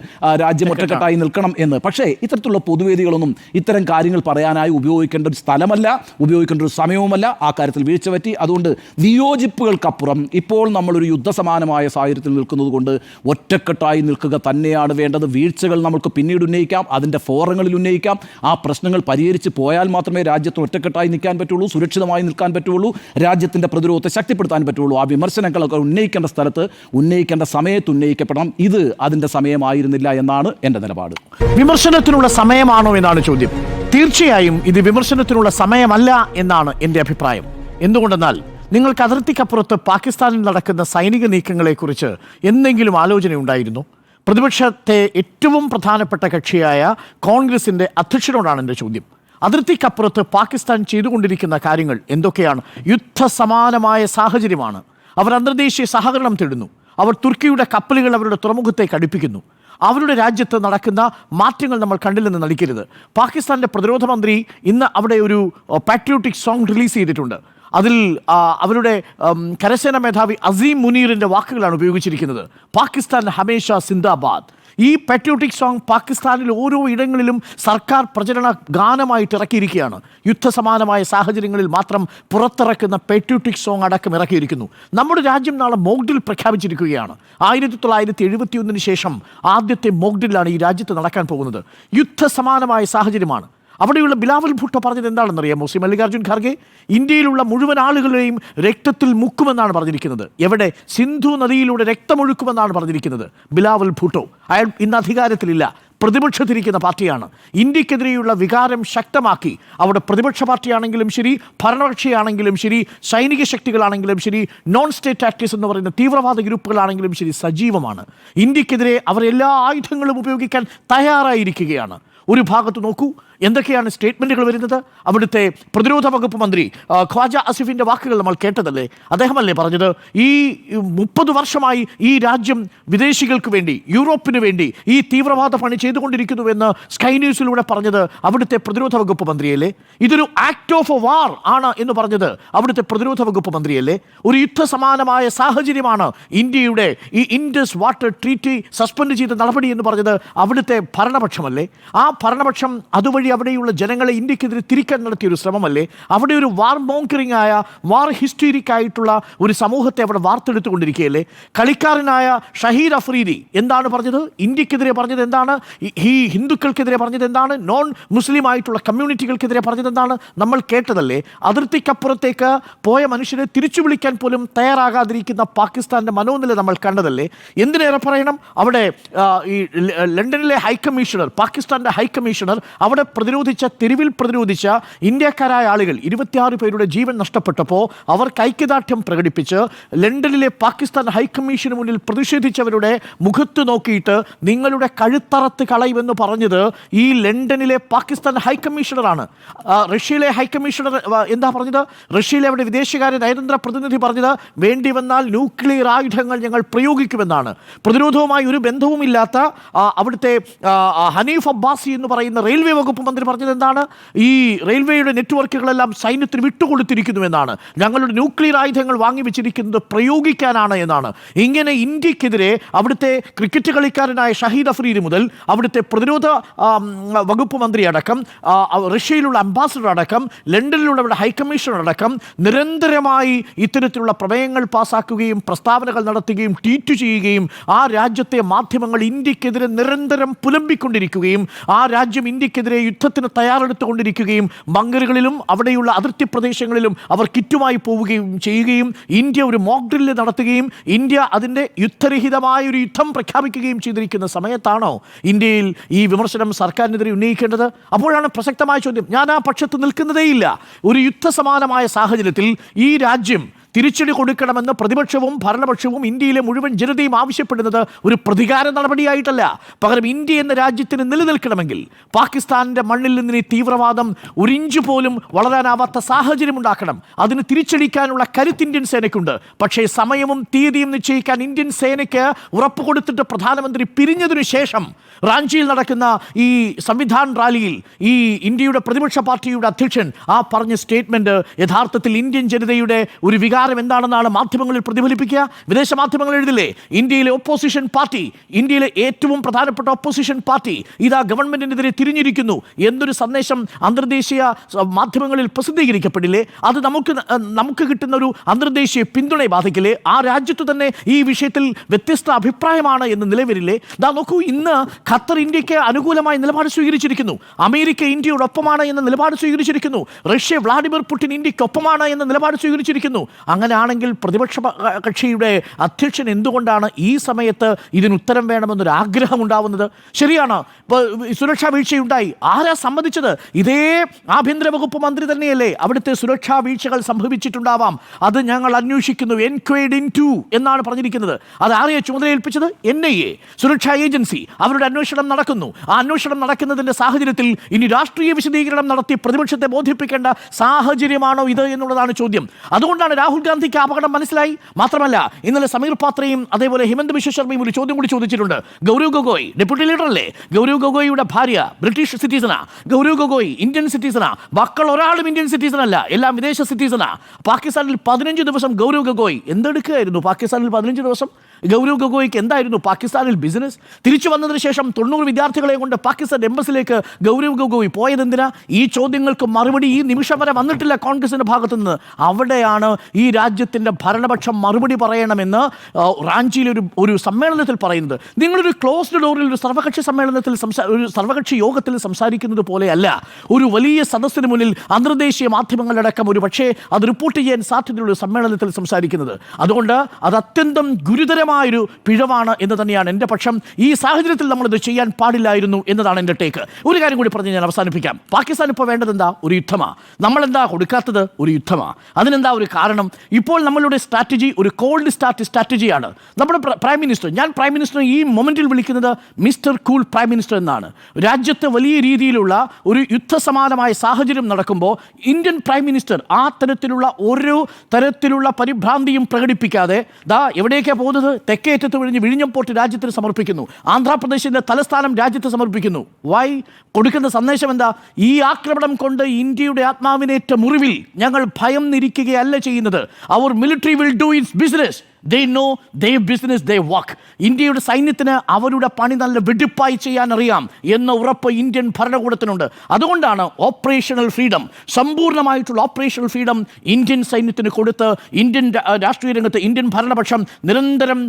രാജ്യം ഒറ്റക്കെട്ടായി നിൽക്കണം എന്ന്. പക്ഷേ ഇത്തരത്തിലുള്ള പൊതുവേദികളൊന്നും ഇത്തരം കാര്യങ്ങൾ പറയാനായി ഉപയോഗിക്കേണ്ട ഒരു സ്ഥലമല്ല കാലമല്ല, ഉപയോഗിക്കേണ്ട ഒരു സമയവുമല്ല. ആ കാര്യത്തിൽ വീഴ്ച പറ്റി. അതുകൊണ്ട് വിയോജിപ്പുകൾക്കപ്പുറം ഇപ്പോൾ നമ്മളൊരു യുദ്ധസമാനമായ സാഹചര്യത്തിൽ നിൽക്കുന്നത് കൊണ്ട് ഒറ്റക്കെട്ടായി നിൽക്കുക തന്നെയാണ് വേണ്ടത്. വീഴ്ചകൾ നമുക്ക് പിന്നീട് ഉന്നയിക്കാം, അതിൻ്റെ ഫോറങ്ങളിൽ ഉന്നയിക്കാം. ആ പ്രശ്നങ്ങൾ പരിഹരിച്ച് പോയാൽ മാത്രമേ രാജ്യത്തിന് ഒറ്റക്കെട്ടായി നിൽക്കാൻ പറ്റുള്ളൂ, സുരക്ഷിതമായി നിൽക്കാൻ പറ്റുള്ളൂ, രാജ്യത്തിൻ്റെ പ്രതിരോധത്തെ ശക്തിപ്പെടുത്താൻ പറ്റുള്ളൂ. ആ വിമർശനങ്ങളൊക്കെ ഉന്നയിക്കേണ്ട സ്ഥലത്ത് ഉന്നയിക്കേണ്ട സമയത്ത് ഉന്നയിക്കപ്പെടണം. ഇത് അതിൻ്റെ സമയമായിരുന്നില്ല എന്നാണ് എൻ്റെ നിലപാട്. വിമർശനത്തിനുള്ള സമയമാണോ എന്നാണ് ചോദ്യം. തീർച്ചയായും ഇത് വിമർശനത്തിനുള്ള സമയമല്ല എന്നാണ് എൻ്റെ അഭിപ്രായം. എന്തുകൊണ്ടെന്നാൽ നിങ്ങൾക്ക് അതിർത്തിക്കപ്പുറത്ത് പാകിസ്ഥാനിൽ നടക്കുന്ന സൈനിക നീക്കങ്ങളെക്കുറിച്ച് എന്തെങ്കിലും ആലോചനയുണ്ടായിരുന്നു? പ്രതിപക്ഷത്തെ ഏറ്റവും പ്രധാനപ്പെട്ട കക്ഷിയായ കോൺഗ്രസിൻ്റെ അധ്യക്ഷനോടാണ് എൻ്റെ ചോദ്യം. അതിർത്തിക്കപ്പുറത്ത് പാകിസ്ഥാൻ ചെയ്തുകൊണ്ടിരിക്കുന്ന കാര്യങ്ങൾ എന്തൊക്കെയാണ്? യുദ്ധസമാനമായ സാഹചര്യമാണ്. അവർ അന്തർദേശീയ സഹകരണം തേടുന്നു. അവർ തുർക്കിയുടെ കപ്പലുകൾ അവരുടെ തുറമുഖത്തേക്ക് അടുപ്പിക്കുന്നു. അവരുടെ രാജ്യത്ത് നടക്കുന്ന മാറ്റങ്ങൾ നമ്മൾ കണ്ടില്ലെന്ന് നടിക്കരുത്. പാകിസ്ഥാൻ്റെ പ്രതിരോധ മന്ത്രി ഇന്ന് അവിടെ ഒരു പാട്രിയോട്ടിക് സോങ് റിലീസ് ചെയ്തിട്ടുണ്ട്. അതിൽ അവരുടെ കരസേനാ മേധാവി അസീം മുനീറിൻ്റെ വാക്കുകളാണ് ഉപയോഗിച്ചിരിക്കുന്നത്. പാകിസ്ഥാൻ ഹമേഷ സിന്ദാബാദ്. ഈ പാട്രിയോട്ടിക് സോങ് പാകിസ്ഥാനിൽ ഓരോ ഇടങ്ങളിലും സർക്കാർ പ്രചരണ ഗാനമായിട്ട് ഇറക്കിയിരിക്കുകയാണ്. യുദ്ധസമാനമായ സാഹചര്യങ്ങളിൽ മാത്രം പുറത്തിറക്കുന്ന പാട്രിയോട്ടിക് സോങ് അടക്കം ഇറക്കിയിരിക്കുന്നു. നമ്മുടെ രാജ്യം നാളെ മോക്ഡ്രിൽ പ്രഖ്യാപിച്ചിരിക്കുകയാണ്. 1971 ശേഷം ആദ്യത്തെ മോക്ഡ്രില്ലാണ് ഈ രാജ്യത്ത് നടക്കാൻ പോകുന്നത്. യുദ്ധസമാനമായ സാഹചര്യമാണ്. അവിടെയുള്ള ബിലാവൽ ഭുട്ടോ പറഞ്ഞത് എന്താണെന്നറിയാമോ? ശ്രീ മല്ലികാർജ്ജുൻ ഖാർഗെ ഇന്ത്യയിലുള്ള മുഴുവൻ ആളുകളെയും രക്തത്തിൽ മുക്കുമെന്നാണ് പറഞ്ഞിരിക്കുന്നത്. എവിടെ? സിന്ധു നദിയിലൂടെ രക്തമൊഴുക്കുമെന്നാണ് പറഞ്ഞിരിക്കുന്നത് ബിലാവൽ ഭുട്ടോ. അയാൾ ഇന്ന് അധികാരത്തിലില്ല, പ്രതിപക്ഷത്തിരിക്കുന്ന പാർട്ടിയാണ്. ഇന്ത്യക്കെതിരെയുള്ള വികാരം ശക്തമാക്കി അവിടെ പ്രതിപക്ഷ പാർട്ടിയാണെങ്കിലും ശരി, ഭരണകക്ഷിയാണെങ്കിലും ശരി, സൈനിക ശക്തികളാണെങ്കിലും ശരി, നോൺ സ്റ്റേറ്റ് ആക്ടേഴ്സ് എന്ന് പറയുന്ന തീവ്രവാദ ഗ്രൂപ്പുകളാണെങ്കിലും ശരി സജീവമാണ്. ഇന്ത്യക്കെതിരെ അവർ എല്ലാ ആയുധങ്ങളും ഉപയോഗിക്കാൻ തയ്യാറായിരിക്കുകയാണ്. ഒരു ഭാഗത്ത് നോക്കൂ എന്തൊക്കെയാണ് സ്റ്റേറ്റ്മെൻറ്റുകൾ വരുന്നത്. അവിടുത്തെ പ്രതിരോധ വകുപ്പ് മന്ത്രി ഖ്വാജ ആസിഫിൻ്റെ വാക്കുകൾ നമ്മൾ കേട്ടതല്ലേ? അദ്ദേഹമല്ലേ പറഞ്ഞത് ഈ 30 വർഷമായി ഈ രാജ്യം വിദേശികൾക്ക് വേണ്ടി, യൂറോപ്പിന് വേണ്ടി ഈ തീവ്രവാദ പണി ചെയ്തുകൊണ്ടിരിക്കുന്നുവെന്ന് സ്കൈ ന്യൂസിലൂടെ പറഞ്ഞത് അവിടുത്തെ പ്രതിരോധ വകുപ്പ് മന്ത്രിയല്ലേ? ഇതൊരു ആക്ട് ഓഫ് എ വാർ ആണ് എന്ന് പറഞ്ഞത് അവിടുത്തെ പ്രതിരോധ വകുപ്പ് മന്ത്രിയല്ലേ? ഒരു യുദ്ധസമാനമായ സാഹചര്യമാണ് ഇന്ത്യയുടെ ഈ ഇൻഡസ് വാട്ടർ ട്രീറ്റി സസ്പെൻഡ് ചെയ്ത നടപടി എന്ന് പറഞ്ഞത് അവിടുത്തെ ഭരണപക്ഷമല്ലേ? ആ ഭരണപക്ഷം അതുവഴി അവിടെയുള്ള ജനങ്ങളെ ഇന്ത്യക്കെതിരെ തിരിക്കാൻ നടത്തിയൊരു ശ്രമമല്ലേ? അവിടെ ഒരു വാർ മോങ്കറിംഗ് ആയ, വാർ ഹിസ്റ്റീരിക് ആയിട്ടുള്ള ഒരു സമൂഹത്തെ അവിടെ വാർത്തെടുത്തുകൊണ്ടിരിക്കുകയല്ലേ? കളിക്കാരനായ ഷഹീദ് അഫ്രീദി എന്താണ് പറഞ്ഞത്? ഇന്ത്യക്കെതിരെ പറഞ്ഞത് എന്താണ്? ഈ ഹിന്ദുക്കൾക്കെതിരെ പറഞ്ഞത് എന്താണ്? നോൺ മുസ്ലിം ആയിട്ടുള്ള കമ്മ്യൂണിറ്റികൾക്കെതിരെ പറഞ്ഞത് എന്താണ്? നമ്മൾ കേട്ടതല്ലേ? അതിർത്തിക്കപ്പുറത്തേക്ക് പോയ മനുഷ്യരെ തിരിച്ചു വിളിക്കാൻ പോലും തയ്യാറാകാതിരിക്കുന്ന പാകിസ്ഥാൻ്റെ മനോനില നമ്മൾ കണ്ടതല്ലേ? എന്തിനേറെ പറയണം, അവിടെ ഈ ലണ്ടനിലെ ഹൈക്കമ്മീഷണർ, പാകിസ്ഥാൻ്റെ ഹൈക്കമ്മീഷണർ അവിടെ തെരുവിൽ പ്രതിരോധിച്ച ഇന്ത്യക്കാരായ ആളുകൾ 26 പേരുടെ ജീവൻ നഷ്ടപ്പെട്ടപ്പോൾ അവർ ഐക്യദാർഢ്യം പ്രകടിപ്പിച്ച് ലണ്ടനിലെ പാകിസ്ഥാൻ ഹൈക്കമ്മീഷന് മുന്നിൽ പ്രതിഷേധിച്ചവരുടെ മുഖത്ത് നോക്കിയിട്ട് നിങ്ങളുടെ കഴുത്തറത്ത് കളയുമെന്ന് പറഞ്ഞത് ഈ ലണ്ടനിലെ പാകിസ്ഥാൻ ഹൈക്കമ്മീഷണറാണ്. റഷ്യയിലെ ഹൈക്കമ്മീഷണർ എന്താ പറഞ്ഞത്? റഷ്യയിലെ അവിടെ വിദേശകാര്യ നയതന്ത്ര പ്രതിനിധി പറഞ്ഞത് വേണ്ടി വന്നാൽ ന്യൂക്ലിയർ ആയുധങ്ങൾ ഞങ്ങൾ പ്രയോഗിക്കുമെന്നാണ്. പ്രതിരോധവുമായി ഒരു ബന്ധവുമില്ലാത്ത അവിടുത്തെ ഹനീഫ് അബ്ബാസി എന്ന് പറയുന്ന റെയിൽവേ വകുപ്പ് മന്ത്രി പറഞ്ഞത് എന്താണ്? ഈ റെയിൽവേയുടെ നെറ്റ്വർക്കുകളെല്ലാം സൈന്യത്തിന് വിട്ടുകൊടുത്തിരിക്കുന്നുവെന്നാണ്. ഞങ്ങളുടെ ന്യൂക്ലിയർ ആയുധങ്ങൾ വാങ്ങിവെച്ചിരിക്കുന്നത് പ്രയോഗിക്കാനാണ് എന്നാണ്. ഇങ്ങനെ ഇന്ത്യക്കെതിരെ അവിടുത്തെ ക്രിക്കറ്റ് കളിക്കാരനായ ഷഹീദ് അഫ്രീദി മുതൽ അവിടുത്തെ പ്രതിരോധ വകുപ്പ് മന്ത്രി അടക്കം, റഷ്യയിലുള്ള അംബാസഡർ അടക്കം, ലണ്ടനിലുള്ള അവിടെ ഹൈക്കമ്മീഷണർ അടക്കം നിരന്തരമായി ഇത്തരത്തിലുള്ള പ്രമേയങ്ങൾ പാസ്സാക്കുകയും പ്രസ്താവനകൾ നടത്തുകയും ട്വീറ്റ് ചെയ്യുകയും ആ രാജ്യത്തെ മാധ്യമങ്ങൾ ഇന്ത്യക്കെതിരെ നിരന്തരം പുലമ്പിക്കൊണ്ടിരിക്കുകയും ആ രാജ്യം ഇന്ത്യക്കെതിരെ യുദ്ധത്തിന് തയ്യാറെടുത്തുകൊണ്ടിരിക്കുകയും ബങ്കറുകളിലും അവിടെയുള്ള അതിർത്തി പ്രദേശങ്ങളിലും അവർ കിറ്റുമായി പോവുകയും ചെയ്യുകയും ഇന്ത്യ ഒരു മോക്ക് ഡ്രില്ല് നടത്തുകയും ഇന്ത്യ അതിൻ്റെ യുദ്ധരഹിതമായ ഒരു യുദ്ധം പ്രഖ്യാപിക്കുകയും ചെയ്തിരിക്കുന്ന സമയത്താണോ ഇന്ത്യയിൽ ഈ വിമർശനം സർക്കാരിനെതിരെ ഉന്നയിക്കേണ്ടത്? അപ്പോഴാണ് പ്രസക്തമായ ചോദ്യം. ഞാൻ ആ പക്ഷത്ത് നിൽക്കുന്നതേയില്ല. ഒരു യുദ്ധസമാനമായ സാഹചര്യത്തിൽ ഈ രാജ്യം തിരിച്ചടി കൊടുക്കണമെന്ന് പ്രതിപക്ഷവും ഭരണപക്ഷവും ഇന്ത്യയിലെ മുഴുവൻ ജനതയും ആവശ്യപ്പെടുന്നത് ഒരു പ്രതികാര നടപടിയായിട്ടല്ല. പകരം ഇന്ത്യ എന്ന രാജ്യത്തിന് നിലനിൽക്കണമെങ്കിൽ പാകിസ്ഥാൻ്റെ മണ്ണിൽ നിന്ന് ഈ തീവ്രവാദം ഒരിഞ്ച് പോലും വളരാനാവാത്ത സാഹചര്യം ഉണ്ടാക്കണം. അതിന് തിരിച്ചടിക്കാനുള്ള കരുത്ത് ഇന്ത്യൻ സേനയ്ക്കുണ്ട്. പക്ഷേ സമയവും തീയതിയും നിശ്ചയിക്കാൻ ഇന്ത്യൻ സേനയ്ക്ക് ഉറപ്പ് കൊടുത്തിട്ട് പ്രധാനമന്ത്രി പിരിഞ്ഞതിനു ശേഷം റാഞ്ചിയിൽ നടക്കുന്ന ഈ സംവിധാൻ റാലിയിൽ ഈ ഇന്ത്യയുടെ പ്രതിപക്ഷ പാർട്ടിയുടെ അധ്യക്ഷൻ ആ പറഞ്ഞ സ്റ്റേറ്റ്മെൻറ്റ് യഥാർത്ഥത്തിൽ ഇന്ത്യൻ ജനതയുടെ ഒരു വികാരം വികാരം എന്താണെന്നാണ് മാധ്യമങ്ങളിൽ പ്രതിഫലിപ്പിക്കുക. വിദേശ മാധ്യമങ്ങൾ എഴുതില്ലേ, ഇന്ത്യയിലെ ഒപ്പോസിഷൻ പാർട്ടി, ഇന്ത്യയിലെ ഏറ്റവും പ്രധാനപ്പെട്ട ഒപ്പോസിഷൻ പാർട്ടി ഇതാ ഗവൺമെന്റിനെതിരെ തിരിഞ്ഞിരിക്കുന്നു എന്നൊരു സന്ദേശം അന്തർദേശീയ മാധ്യമങ്ങളിൽ പ്രസിദ്ധീകരിക്കപ്പെടില്ലേ? അത് നമുക്ക് കിട്ടുന്ന ഒരു അന്തർദേശീയ പിന്തുണയെ ബാധിക്കില്ലേ? ആ രാജ്യത്ത് തന്നെ ഈ വിഷയത്തിൽ വ്യത്യസ്ത അഭിപ്രായമാണ് എന്ന് നിലവരില്ലേ? നോക്കൂ, ഇന്ന് ഖത്തർ ഇന്ത്യക്ക് അനുകൂലമായ നിലപാട് സ്വീകരിച്ചിരിക്കുന്നു. അമേരിക്ക ഇന്ത്യയോടൊപ്പമാണ് എന്ന നിലപാട് സ്വീകരിച്ചിരിക്കുന്നു. റഷ്യ വ്ളാഡിമിർ പുടിൻ ഇന്ത്യക്കൊപ്പമാണ് എന്ന നിലപാട് സ്വീകരിച്ചിരിക്കുന്നു. അങ്ങനെയാണെങ്കിൽ പ്രതിപക്ഷ കക്ഷിയുടെ അധ്യക്ഷൻ എന്തുകൊണ്ടാണ് ഈ സമയത്ത് ഇതിന് ഉത്തരം വേണമെന്നൊരു ആഗ്രഹം ഉണ്ടാവുന്നത്? ശരിയാണ്, ഇപ്പോൾ സുരക്ഷാ വീഴ്ചയുണ്ടായി. ആരാ സമ്മതിച്ചത്? ഇതേ ആഭ്യന്തര വകുപ്പ് മന്ത്രി തന്നെയല്ലേ അവിടുത്തെ സുരക്ഷാ വീഴ്ചകൾ സംഭവിച്ചിട്ടുണ്ടാവാം, അത് ഞങ്ങൾ അന്വേഷിക്കുന്നു, എൻക്വയർഡ് ഇൻടു എന്നാണ് പറഞ്ഞിരിക്കുന്നത്. അത് ആരെയെ ചുമതലയേൽപ്പിച്ചത്? NIA, സുരക്ഷാ ഏജൻസി. അവരുടെ അന്വേഷണം നടക്കുന്നു. ആ അന്വേഷണം നടക്കുന്നതിൻ്റെ സാഹചര്യത്തിൽ ഇനി രാഷ്ട്രീയ വിശദീകരണം നടത്തി പ്രതിപക്ഷത്തെ ബോധിപ്പിക്കേണ്ട സാഹചര്യമാണോ ഇത് എന്നുള്ളതാണ് ചോദ്യം. അതുകൊണ്ടാണ് രാഹുൽ ഗാന്ധിക്ക് അപകടം മനസ്സിലായി. മാത്രമല്ല, ഇന്നലെ സമീർ പാത്രയും അതേപോലെ ഹിമന്ത് ബിശ്വ ശർമ്മയും ഒരു ചോദ്യം കൂടി ചോദിച്ചിട്ടുണ്ട്. ഗൗരവ് ഗൊഗോയ് ഡെപ്യൂട്ടി ലീഡർ അല്ലേ? ഗൗരവ് ഗൊഗോയിയുടെ ഭാര്യ ബ്രിട്ടീഷ് സിറ്റിസണാ, ഗൗരവ് ഗൊഗോയ് ഇന്ത്യൻ സിറ്റിസണാ, മക്കൾ ഒരാളും ഇന്ത്യൻ സിറ്റിസൺ അല്ല, എല്ലാം വിദേശ സിറ്റിസണാ. പാകിസ്ഥാനിൽ 15 ദിവസം ഗൗരവ് ഗൊഗോയ് എന്തെടുക്കുകയായിരുന്നു? പാകിസ്ഥാനിൽ 15 ദിവസം ഗൗരവ് ഗൊഗോയ്ക്ക് എന്തായിരുന്നു പാകിസ്ഥാനിൽ ബിസിനസ്? തിരിച്ചു വന്നതിന് ശേഷം 90 വിദ്യാർത്ഥികളെ കൊണ്ട് പാകിസ്ഥാൻ എംബസിലേക്ക് ഗൗരവ് ഗൊഗോയ് പോയതെന്തിനാ? ഈ ചോദ്യങ്ങൾക്ക് മറുപടി ഈ നിമിഷം വരെ വന്നിട്ടില്ല കോൺഗ്രസിന്റെ ഭാഗത്തു നിന്ന്. അവിടെയാണ് ഈ രാജ്യത്തിൻ്റെ ഭരണപക്ഷം മറുപടി പറയണമെന്ന് റാഞ്ചിയിൽ ഒരു സമ്മേളനത്തിൽ പറയുന്നത്. നിങ്ങളൊരു ക്ലോസ്ഡ് ഡോറിൽ ഒരു സർവകക്ഷി സമ്മേളനത്തിൽ ഒരു സർവകക്ഷി യോഗത്തിൽ സംസാരിക്കുന്നത് പോലെയല്ല ഒരു വലിയ സദസ്സിന് മുന്നിൽ അന്തർദേശീയ മാധ്യമങ്ങളടക്കം ഒരു പക്ഷേ അത് റിപ്പോർട്ട് ചെയ്യാൻ സാധ്യതയുള്ള ഒരു സമ്മേളനത്തിൽ സംസാരിക്കുന്നത്. അതുകൊണ്ട് അത് അത്യന്തം ഗുരുതരമായൊരു പിഴവാണ് എന്ന് തന്നെയാണ് എൻ്റെ പക്ഷം. ഈ സാഹചര്യത്തിൽ നമ്മളിത് ചെയ്യാൻ പാടില്ലായിരുന്നു എന്നതാണ് എൻ്റെ ടേക്ക്. ഒരു കാര്യം കൂടി പറഞ്ഞ് ഞാൻ അവസാനിപ്പിക്കാം. പാകിസ്ഥാൻ ഇപ്പോൾ വേണ്ടത് എന്താ? ഒരു യുദ്ധമാണ്. നമ്മളെന്താ കൊടുക്കാത്തത്? ഒരു യുദ്ധമാണ്. അതിനെന്താ ഒരു കാരണം? ഇപ്പോൾ നമ്മളുടെ സ്ട്രാറ്റജി ഒരു കോൾഡ് സ്റ്റാർട്ട് സ്ട്രാറ്റജിയാണ്. നമ്മുടെ പ്രൈം മിനിസ്റ്റർ, ഞാൻ പ്രൈം മിനിസ്റ്റർ ഈ മൊമെൻറ്റിൽ വിളിക്കുന്നത് മിസ്റ്റർ കൂൾ പ്രൈം മിനിസ്റ്റർ എന്നാണ്. രാജ്യത്ത് വലിയ രീതിയിലുള്ള ഒരു യുദ്ധസമാനമായ സാഹചര്യം നടക്കുമ്പോൾ ഇന്ത്യൻ പ്രൈം മിനിസ്റ്റർ ആ തരത്തിലുള്ള ഓരോ തരത്തിലുള്ള പരിഭ്രാന്തിയും പ്രകടിപ്പിക്കാതെ എവിടേക്കാണ് പോകുന്നത്? തെക്കേറ്റത്ത് വിഴിഞ്ഞം പോർട്ട് രാജ്യത്തിന് സമർപ്പിക്കുന്നു. ആന്ധ്രാപ്രദേശിൻ്റെ തലസ്ഥാനം രാജ്യത്ത് സമർപ്പിക്കുന്നു. വൈ? കൊടുക്കുന്ന സന്ദേശം എന്താ? ഈ ആക്രമണം കൊണ്ട് ഇന്ത്യയുടെ ആത്മാവിനേറ്റ മുറിവിൽ ഞങ്ങൾ ഭയന്നിരിക്കുകയല്ല ചെയ്യുന്നത്. അവർ military will do its business. They know their business, they work. ഇന്ത്യയുടെ സൈന്യത്തിന് അവരുടെ പണി നല്ല വെടിപ്പായി ചെയ്യാൻ അറിയാം എന്ന ഉറപ്പ് ഇന്ത്യൻ ഭരണകൂടത്തിനുണ്ട്. അതുകൊണ്ടാണ് ഓപ്പറേഷണൽ ഫ്രീഡം, സമ്പൂർണ്ണമായിട്ടുള്ള ഓപ്പറേഷണൽ ഫ്രീഡം ഇന്ത്യൻ സൈന്യത്തിന് കൊടുത്ത് ഇന്ത്യൻ രാഷ്ട്രീയ രംഗത്ത് ഇന്ത്യൻ ഭരണപക്ഷം നിരന്തരം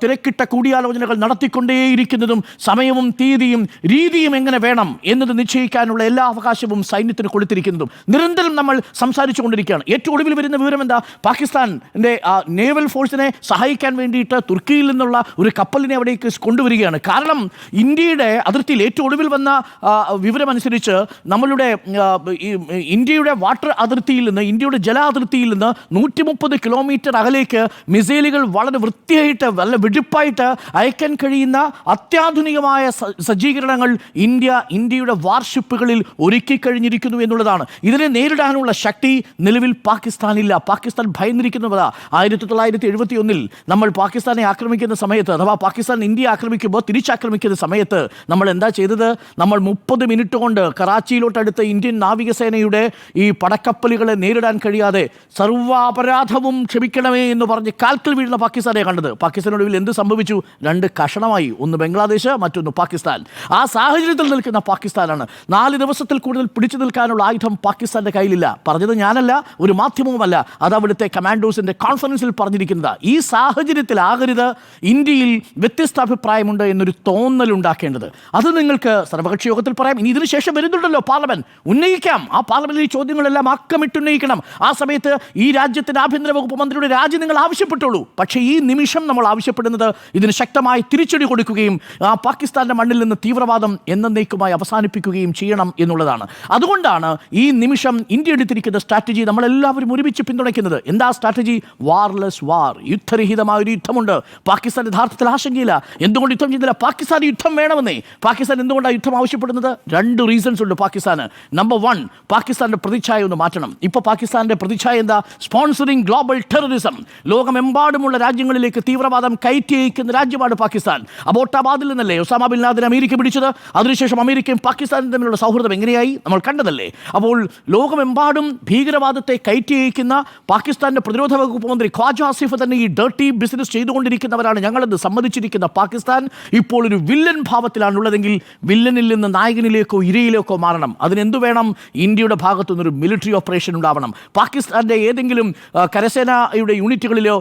തിരക്കിട്ട കൂടിയാലോചനകൾ നടത്തിക്കൊണ്ടേയിരിക്കുന്നതും സമയവും തീയതിയും രീതിയും എങ്ങനെ വേണം എന്നത് നിശ്ചയിക്കാനുള്ള എല്ലാ അവകാശവും സൈന്യത്തിന് കൊടുത്തിരിക്കുന്നതും നിരന്തരം നമ്മൾ സംസാരിച്ചു കൊണ്ടിരിക്കുകയാണ്. ഏറ്റവും ഒടുവിൽ വരുന്ന വിവരം എന്താ? പാകിസ്ഥാൻ്റെ നേവൽ ഫോഴ്സിനെ സഹായിക്കാൻ വേണ്ടിയിട്ട് തുർക്കിയിൽ നിന്നുള്ള ഒരു കപ്പലിനെ അവിടേക്ക് കൊണ്ടുവരികയാണ്. കാരണം ഇന്ത്യയുടെ അതിർത്തിയിൽ ഏറ്റവും ഒടുവിൽ വന്ന വിവരമനുസരിച്ച് നമ്മളുടെ ഇന്ത്യയുടെ വാട്ടർ അതിർത്തിയിൽ നിന്ന്, ഇന്ത്യയുടെ ജല അതിർത്തിയിൽ നിന്ന് 130 കിലോമീറ്റർ അകലേക്ക് മിസൈലുകൾ വളരെ വൃത്തിയായിട്ട് നല്ല വെടിപ്പായിട്ട് അയക്കാൻ കഴിയുന്ന അത്യാധുനികമായ സജ്ജീകരണങ്ങൾ ഇന്ത്യയുടെ വാർഷിപ്പുകളിൽ ഒരുക്കി കഴിഞ്ഞിരിക്കുന്നു എന്നുള്ളതാണ്. ഇതിനെ നേരിടാനുള്ള ശക്തി നിലവിൽ പാകിസ്ഥാനില്ല. പാകിസ്ഥാൻ ഭയന്നിരിക്കുന്നതാ. 1971 നമ്മൾ പാകിസ്ഥാനെ ആക്രമിക്കുന്ന സമയത്ത്, അഥവാ പാകിസ്ഥാൻ ഇന്ത്യ ആക്രമിക്കുമ്പോൾ തിരിച്ചാക്രമിക്കുന്ന സമയത്ത് നമ്മൾ എന്താ ചെയ്തത്? നമ്മൾ 30 മിനിറ്റ് കൊണ്ട് കറാച്ചിയിലോട്ടടുത്ത ഇന്ത്യൻ നാവികസേനയുടെ ഈ പടക്കപ്പലുകളെ നേരിടാൻ കഴിയാതെ സർവ്വാപരാധവും ക്ഷമിക്കണമേ എന്ന് പറഞ്ഞ് കാൽക്കൽ വീഴുന്ന പാകിസ്ഥാനെ കണ്ടത്. പാകിസ്ഥാനൊടുവിൽ എന്ത് സംഭവിച്ചു? 2 കഷണമായി. ഒന്ന് ബംഗ്ലാദേശ്, മറ്റൊന്ന് പാകിസ്ഥാൻ. ആ സാഹചര്യത്തിൽ നിൽക്കുന്ന പാകിസ്ഥാനാണ്. 4 ദിവസത്തിൽ കൂടുതൽ പിടിച്ചു നിൽക്കാനുള്ള ആയുധം പാകിസ്ഥാൻ്റെ കയ്യിലില്ല. പറഞ്ഞത് ഞാനല്ല, ഒരു മാധ്യമവുമല്ല, അത് അവിടുത്തെ കമാൻഡോസിൻ്റെ കോൺഫറൻസിൽ പറഞ്ഞിരിക്കുന്നത്. ഈ സാഹചര്യത്തിലാകരുത് ഇന്ത്യയിൽ വ്യത്യസ്ത അഭിപ്രായമുണ്ട് എന്നൊരു തോന്നലുണ്ടാക്കേണ്ടത്. അത് നിങ്ങൾക്ക് സർവകക്ഷി യോഗത്തിൽ പറയാം. ഇനി ഇതിനു ശേഷം വരുന്നുണ്ടല്ലോ പാർലമെന്റ്, ഉന്നയിക്കാം. ആ പാർലമെന്റിൽ ഈ ചോദ്യങ്ങളെല്ലാം അക്കമിട്ടുന്നയിക്കണം. ആ സമയത്ത് ഈ രാജ്യത്തിൻ്റെ ആഭ്യന്തര വകുപ്പ് മന്ത്രിയുടെ രാജി നിങ്ങൾ ആവശ്യപ്പെട്ടുള്ളൂ. പക്ഷേ ഈ നിമിഷം നമ്മൾ ആവശ്യപ്പെടുന്നത് ഇതിന് ശക്തമായി തിരിച്ചടി കൊടുക്കുകയും ആ പാകിസ്ഥാന്റെ മണ്ണിൽ നിന്ന് തീവ്രവാദം എന്നേക്കുമായി അവസാനിപ്പിക്കുകയും ചെയ്യണം എന്നുള്ളതാണ്. അതുകൊണ്ടാണ് ഈ നിമിഷം ഇന്ത്യ എടുത്തിരിക്കുന്ന സ്ട്രാറ്റജി നമ്മളെല്ലാവരും ഒരുമിച്ച് പിന്തുണയ്ക്കുന്നത്. എന്താ സ്ട്രാറ്റജി? വാർലെസ് വാർ, യുദ്ധരഹിതമായ ഒരു യുദ്ധമുണ്ട്. പാകിസ്ഥാൻ യഥാർത്ഥത്തിൽ ആശങ്കയില്ല. എന്തുകൊണ്ട് യുദ്ധം ചെയ്യുന്നില്ല? പാകിസ്ഥാൻ യുദ്ധം വേണമെന്നേ. പാകിസ്ഥാൻ എന്തുകൊണ്ടാണ് യുദ്ധം ആവശ്യപ്പെടുന്നത്? 2 റീസൺസ് ഉണ്ട് പാകിസ്ഥാന്. നമ്പർ 1, പാകിസ്ഥാന്റെ പ്രതിച്ഛായ ഒന്ന് മാറ്റണം. ഇപ്പോൾ പാകിസ്ഥാന്റെ പ്രതിച്ഛായ എന്താ? Sponsoring global terrorism. ലോകമെമ്പാടുമുള്ള രാജ്യങ്ങളിലേക്ക് തീവ്രവാദം കയറ്റി അയക്കുന്ന രാജ്യമാണ് പാകിസ്ഥാൻ. അബോട്ടാബാദിൽ നിന്നല്ലേ ഒസാമ ബിൻ ലാദൻ അമേരിക്ക പിടിച്ചത്? അതിനുശേഷം അമേരിക്കയും പാകിസ്ഥാനും തമ്മിലുള്ള സൗഹൃദം എങ്ങനെയായി നമ്മൾ കണ്ടതല്ലേ. അപ്പോൾ ലോകമെമ്പാടും ഭീകരവാദത്തെ കയറ്റി അയക്കുന്ന പാകിസ്ഥാന്റെ പ്രതിരോധ വകുപ്പ് മന്ത്രി ഖ്വാജ ആസിഫ് തന്നെ ഈ ഡർട്ടി ബിസിനസ് ചെയ്തുകൊണ്ടിരിക്കുന്നവരാണ് ഞങ്ങളെന്ന് സമ്മതിച്ചിരിക്കുന്ന പാകിസ്ഥാൻ ഇപ്പോൾ ഒരു വില്ലൻ ഭാവത്തിലാണുള്ളതെങ്കിൽ വില്ലനിൽ നിന്ന് നായകനിലേക്കോ ഇരയിലേക്കോ മാറണം. അതിനെന്തു വേണം? ഇന്ത്യയുടെ ഭാഗത്തു നിന്നൊരു മിലിറ്ററി ഓപ്പറേഷൻ ഉണ്ടാവണം. പാകിസ്ഥാന്റെ ഏതെങ്കിലും കരസേനയുടെ യൂണിറ്റുകളിലോ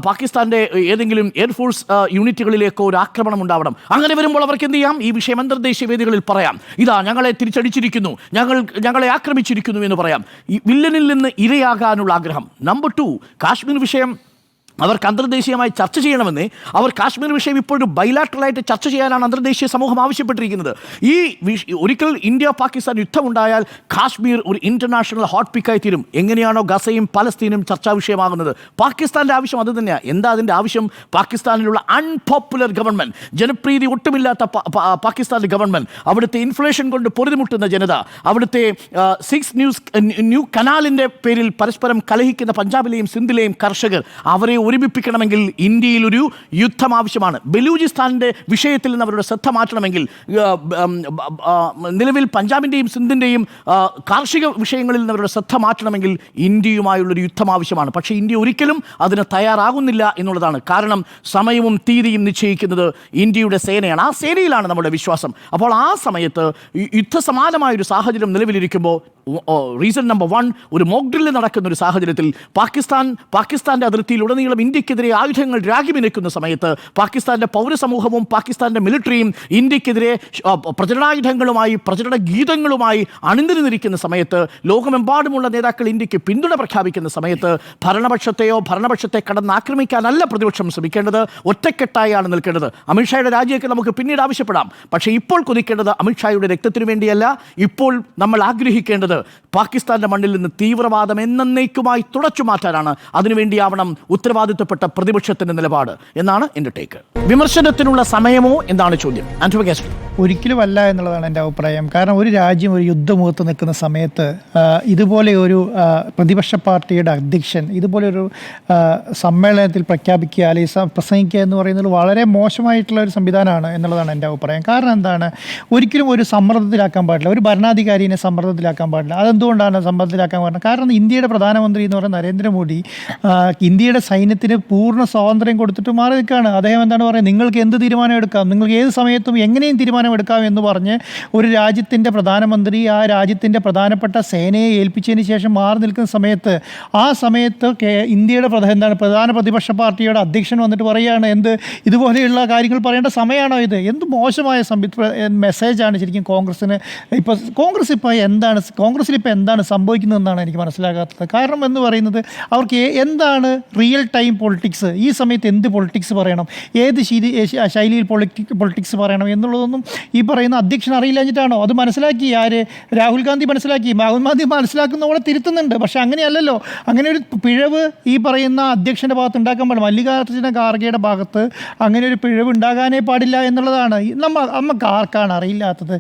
പാകിസ്ഥാന്റെ ഏതെങ്കിലും എയർഫോഴ്സ് യൂണിറ്റുകളിലേക്കോ ഒരു ആക്രമണം ഉണ്ടാവണം. അങ്ങനെ വരുമ്പോൾ അവർക്ക് എന്ത് ചെയ്യാം? ഈ വിഷയം അന്തർദേശീയ വേദികളിൽ പറയാം. ഇതാ ഞങ്ങളെ തിരിച്ചടിച്ചിരിക്കുന്നു, ഞങ്ങളെ ആക്രമിച്ചിരിക്കുന്നു എന്ന് പറയാം. ഈ വില്ലനിൽ നിന്ന് ഇരയാകാനുള്ള ആഗ്രഹം. നമ്പർ 2, കാശ്മീർ വിഷയം അവർക്ക് അന്തർദേശീയമായി ചർച്ച ചെയ്യണമെന്ന്. അവർ കാശ്മീർ വിഷയം ഇപ്പോഴും ബൈലാറ്ററലായിട്ട് ചർച്ച ചെയ്യാനാണ് അന്തർദേശീയ സമൂഹം ആവശ്യപ്പെട്ടിരിക്കുന്നത്. ഒരിക്കൽ ഇന്ത്യ പാകിസ്ഥാൻ യുദ്ധമുണ്ടായാൽ കാശ്മീർ ഒരു ഇന്റർനാഷണൽ ഹോട്ട് പിക്കായി തീരും. എങ്ങനെയാണോ ഗസയും പലസ്തീനും ചർച്ചാ വിഷയമാകുന്നത്? പാകിസ്ഥാന്റെ ആവശ്യം അത് തന്നെയാണ്. എന്താ അതിൻ്റെ ആവശ്യം? പാകിസ്ഥാനിലുള്ള അൺപോപ്പുലർ ഗവൺമെന്റ്, ജനപ്രീതി ഒട്ടുമില്ലാത്ത പാകിസ്ഥാന്റെ ഗവൺമെന്റ്, അവിടുത്തെ ഇൻഫ്ലേഷൻ കൊണ്ട് പൊറുതിമുട്ടുന്ന ജനത, അവിടുത്തെ 6 ന്യൂ കനാലിൻ്റെ പേരിൽ പരസ്പരം കലഹിക്കുന്ന പഞ്ചാബിലെയും സിന്ധിലെയും കർഷകർ, അവരെ ഒരുമിപ്പിക്കണമെങ്കിൽ ഇന്ത്യയിൽ ഒരു യുദ്ധം ആവശ്യമാണ്. ബലൂചിസ്ഥാനിൻ്റെ വിഷയത്തിൽ നിന്ന് അവരുടെ ശ്രദ്ധ മാറ്റണമെങ്കിൽ, നിലവിൽ പഞ്ചാബിൻ്റെയും സിന്ധിൻ്റെയും കാർഷിക വിഷയങ്ങളിൽ നിന്ന് അവരുടെ ശ്രദ്ധ മാറ്റണമെങ്കിൽ ഇന്ത്യയുമായുള്ളൊരു യുദ്ധം ആവശ്യമാണ്. പക്ഷേ ഇന്ത്യ ഒരിക്കലും അതിന് തയ്യാറാകുന്നില്ല എന്നുള്ളതാണ്. കാരണം സമയവും തീയതിയും നിശ്ചയിക്കുന്നത് ഇന്ത്യയുടെ സേനയാണ്. ആ സേനയിലാണ് നമ്മുടെ വിശ്വാസം. അപ്പോൾ ആ സമയത്ത് യുദ്ധസമാനമായൊരു സാഹചര്യം നിലവിലിരിക്കുമ്പോൾ റീസൺ നമ്പർ 1, ഒരു മോക്ക് ഡ്രില്ല് നടക്കുന്ന ഒരു സാഹചര്യത്തിൽ പാകിസ്ഥാന്റെ അതിർത്തിയിലുടനീളം ഇന്ത്യക്കെതിരെ ആയുധങ്ങൾ രാഗിമിനക്കുന്ന സമയത്ത് പാകിസ്ഥാന്റെ പൗരസമൂഹവും പാകിസ്ഥാന്റെ മിലിറ്ററിയും ഇന്ത്യക്കെതിരെ പ്രചരണായുധങ്ങളുമായി പ്രചരണ ഗീതങ്ങളുമായി അണിനിരന്നിരിക്കുന്ന സമയത്ത്, ലോകമെമ്പാടുമുള്ള നേതാക്കൾ ഇന്ത്യക്ക് പിന്തുണ പ്രഖ്യാപിക്കുന്ന സമയത്ത് ഭരണപക്ഷത്തെ കടന്നാക്രമിക്കാനല്ല പ്രതിപക്ഷം ശ്രമിക്കേണ്ടത്. ഒറ്റക്കെട്ടായാണ് നിൽക്കേണ്ടത്. അമിത്ഷായുടെ രാജിയൊക്കെ നമുക്ക് പിന്നീട് ആവശ്യപ്പെടാം. പക്ഷേ ഇപ്പോൾ കൊതിക്കേണ്ടത് അമിത്ഷായുടെ രക്തത്തിനു വേണ്ടിയല്ല. ഇപ്പോൾ നമ്മൾ ആഗ്രഹിക്കേണ്ടത് പാകിസ്ഥാന്റെ മണ്ണിൽ നിന്ന് തീവ്രവാദം എന്നേക്കുമായി തുടച്ചു മാറ്റാനാണ്. അതിനുവേണ്ടിയാവണം ഉത്തരവാദിത്തപ്പെട്ട പ്രതിപക്ഷത്തിന്റെ നിലപാട് എന്നാണ് എൻ്റെ ടേക്ക്. വിമർശനത്തിനുള്ള സമയമോ എന്നാണ് ചോദ്യം. ആന്റോ, ഒരിക്കലും അല്ല എന്നുള്ളതാണ് എൻ്റെ അഭിപ്രായം. കാരണം ഒരു രാജ്യം ഒരു യുദ്ധമുഖത്ത് നിൽക്കുന്ന സമയത്ത് ഇതുപോലെ ഒരു പ്രതിപക്ഷ പാർട്ടിയുടെ അധ്യക്ഷൻ ഇതുപോലെ ഒരു സമ്മേളനത്തിൽ പ്രഖ്യാപിക്കുക അല്ലെങ്കിൽ പ്രസംഗിക്കുക എന്ന് പറയുന്നത് വളരെ മോശമായിട്ടുള്ള ഒരു സംവിധാനമാണ് എന്നുള്ളതാണ് എൻ്റെ അഭിപ്രായം. കാരണം എന്താണ്? ഒരിക്കലും ഒരു സമ്മർദ്ദത്തിലാക്കാൻ പാടില്ല, ഒരു ഭരണാധികാരിയെ സമ്മർദ്ദത്തിലാക്കാൻ പാടില്ല. അതെന്തുകൊണ്ടാണ് സമ്മർദ്ദത്തിലാക്കാൻ പാടില്ല? കാരണം ഇന്ത്യയുടെ പ്രധാനമന്ത്രി എന്ന് പറയുന്ന നരേന്ദ്രമോദി ഇന്ത്യയുടെ സൈന്യത്തിന് പൂർണ്ണ സ്വാതന്ത്ര്യം കൊടുത്തിട്ട് മാറി നിൽക്കുകയാണ്. അദ്ദേഹം എന്താണ് പറയുന്നത്? നിങ്ങൾക്ക് എന്ത് തീരുമാനം എടുക്കാം, നിങ്ങൾക്ക് ഏത് സമയത്തും എങ്ങനെയും തീരുമാനം എടുക്കാം എന്ന് പറഞ്ഞ് ഒരു രാജ്യത്തിൻ്റെ പ്രധാനമന്ത്രി ആ രാജ്യത്തിൻ്റെ പ്രധാനപ്പെട്ട സേനയെ ഏൽപ്പിച്ചതിന് ശേഷം മാറി നിൽക്കുന്ന സമയത്ത്, ആ സമയത്ത് ഇന്ത്യയുടെ പ്രധാന പ്രതിപക്ഷ പാർട്ടിയുടെ അധ്യക്ഷൻ വന്നിട്ട് പറയുകയാണ് ഇതുപോലെയുള്ള കാര്യങ്ങൾ പറയേണ്ട സമയമാണോ ഇത്? എന്ത് മോശമായ മെസ്സേജാണ് ശരിക്കും കോൺഗ്രസ്സിന്. കോൺഗ്രസ്സിൽ ഇപ്പോൾ എന്താണ് സംഭവിക്കുന്നതെന്നാണ് എനിക്ക് മനസ്സിലാകാത്തത്. കാരണം എന്ന് പറയുന്നത് അവർക്ക് എന്താണ് റിയൽ ടൈം പൊളിറ്റിക്സ്, ഈ സമയത്ത് എന്ത് പൊളിറ്റിക്സ് പറയണം, ഏത് ശൈലിയിൽ പൊളിറ്റിക്സ് പറയണം എന്നുള്ളതൊന്നും ഈ പറയുന്ന അധ്യക്ഷൻ അറിയില്ലാഞ്ഞിട്ടാണോ? അത് മനസ്സിലാക്കി രാഹുൽ ഗാന്ധി മനസ്സിലാക്കുന്ന പോലെ തിരുത്തുന്നുണ്ട്. പക്ഷേ അങ്ങനെയല്ലല്ലോ. അങ്ങനെ ഒരു പിഴവ് ഈ പറയുന്ന അധ്യക്ഷൻ്റെ ഭാഗത്ത് ഉണ്ടാക്കാൻ പാടില്ല. മല്ലികാർജ്ജുന ഖാർഗെയുടെ ഭാഗത്ത് അങ്ങനെ ഒരു പിഴവ് ഉണ്ടാകാനേ പാടില്ല എന്നുള്ളതാണ്. നമുക്ക് ആർക്കാണ് അറിയില്ലാത്തത്?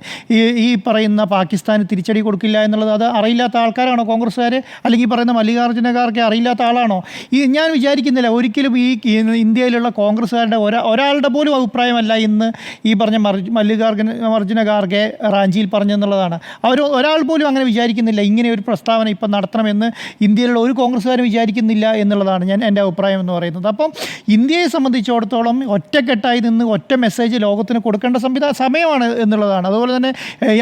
ഈ പറയുന്ന പാകിസ്ഥാന് തിരിച്ചടി കൊടുക്കില്ല എന്നുള്ളത് അത് അറിയില്ലാത്ത ആൾക്കാരാണോ കോൺഗ്രസ്സുകാർ? അല്ലെങ്കിൽ പറയുന്ന മല്ലികാർജ്ജുന ഖാർഗെ അറിയില്ലാത്ത ആളാണോ? ഞാൻ വിചാരിക്കുന്നില്ല ഒരിക്കലും ഈ ഇന്ത്യയിലുള്ള കോൺഗ്രസ്സുകാരുടെ ഒരാളുടെ പോലും അഭിപ്രായമല്ല ഇന്ന് ഈ പറഞ്ഞ മല്ലികാർജ്ജുന ഖാർഗെ റാഞ്ചിയിൽ പറഞ്ഞെന്നുള്ളതാണ്. ഒരാൾ പോലും അങ്ങനെ വിചാരിക്കുന്നില്ല. ഇങ്ങനെ ഒരു പ്രസ്താവന ഇപ്പം നടത്തണമെന്ന് ഇന്ത്യയിലുള്ള ഒരു കോൺഗ്രസ്സുകാരും വിചാരിക്കുന്നില്ല എന്നുള്ളതാണ് എൻ്റെ അഭിപ്രായം എന്ന് പറയുന്നത്. അപ്പം ഇന്ത്യയെ സംബന്ധിച്ചിടത്തോളം ഒറ്റക്കെട്ടായി നിന്ന് ഒറ്റ മെസ്സേജ് ലോകത്തിന് കൊടുക്കേണ്ട സമയമാണ് എന്നുള്ളതാണ്. അതുപോലെ തന്നെ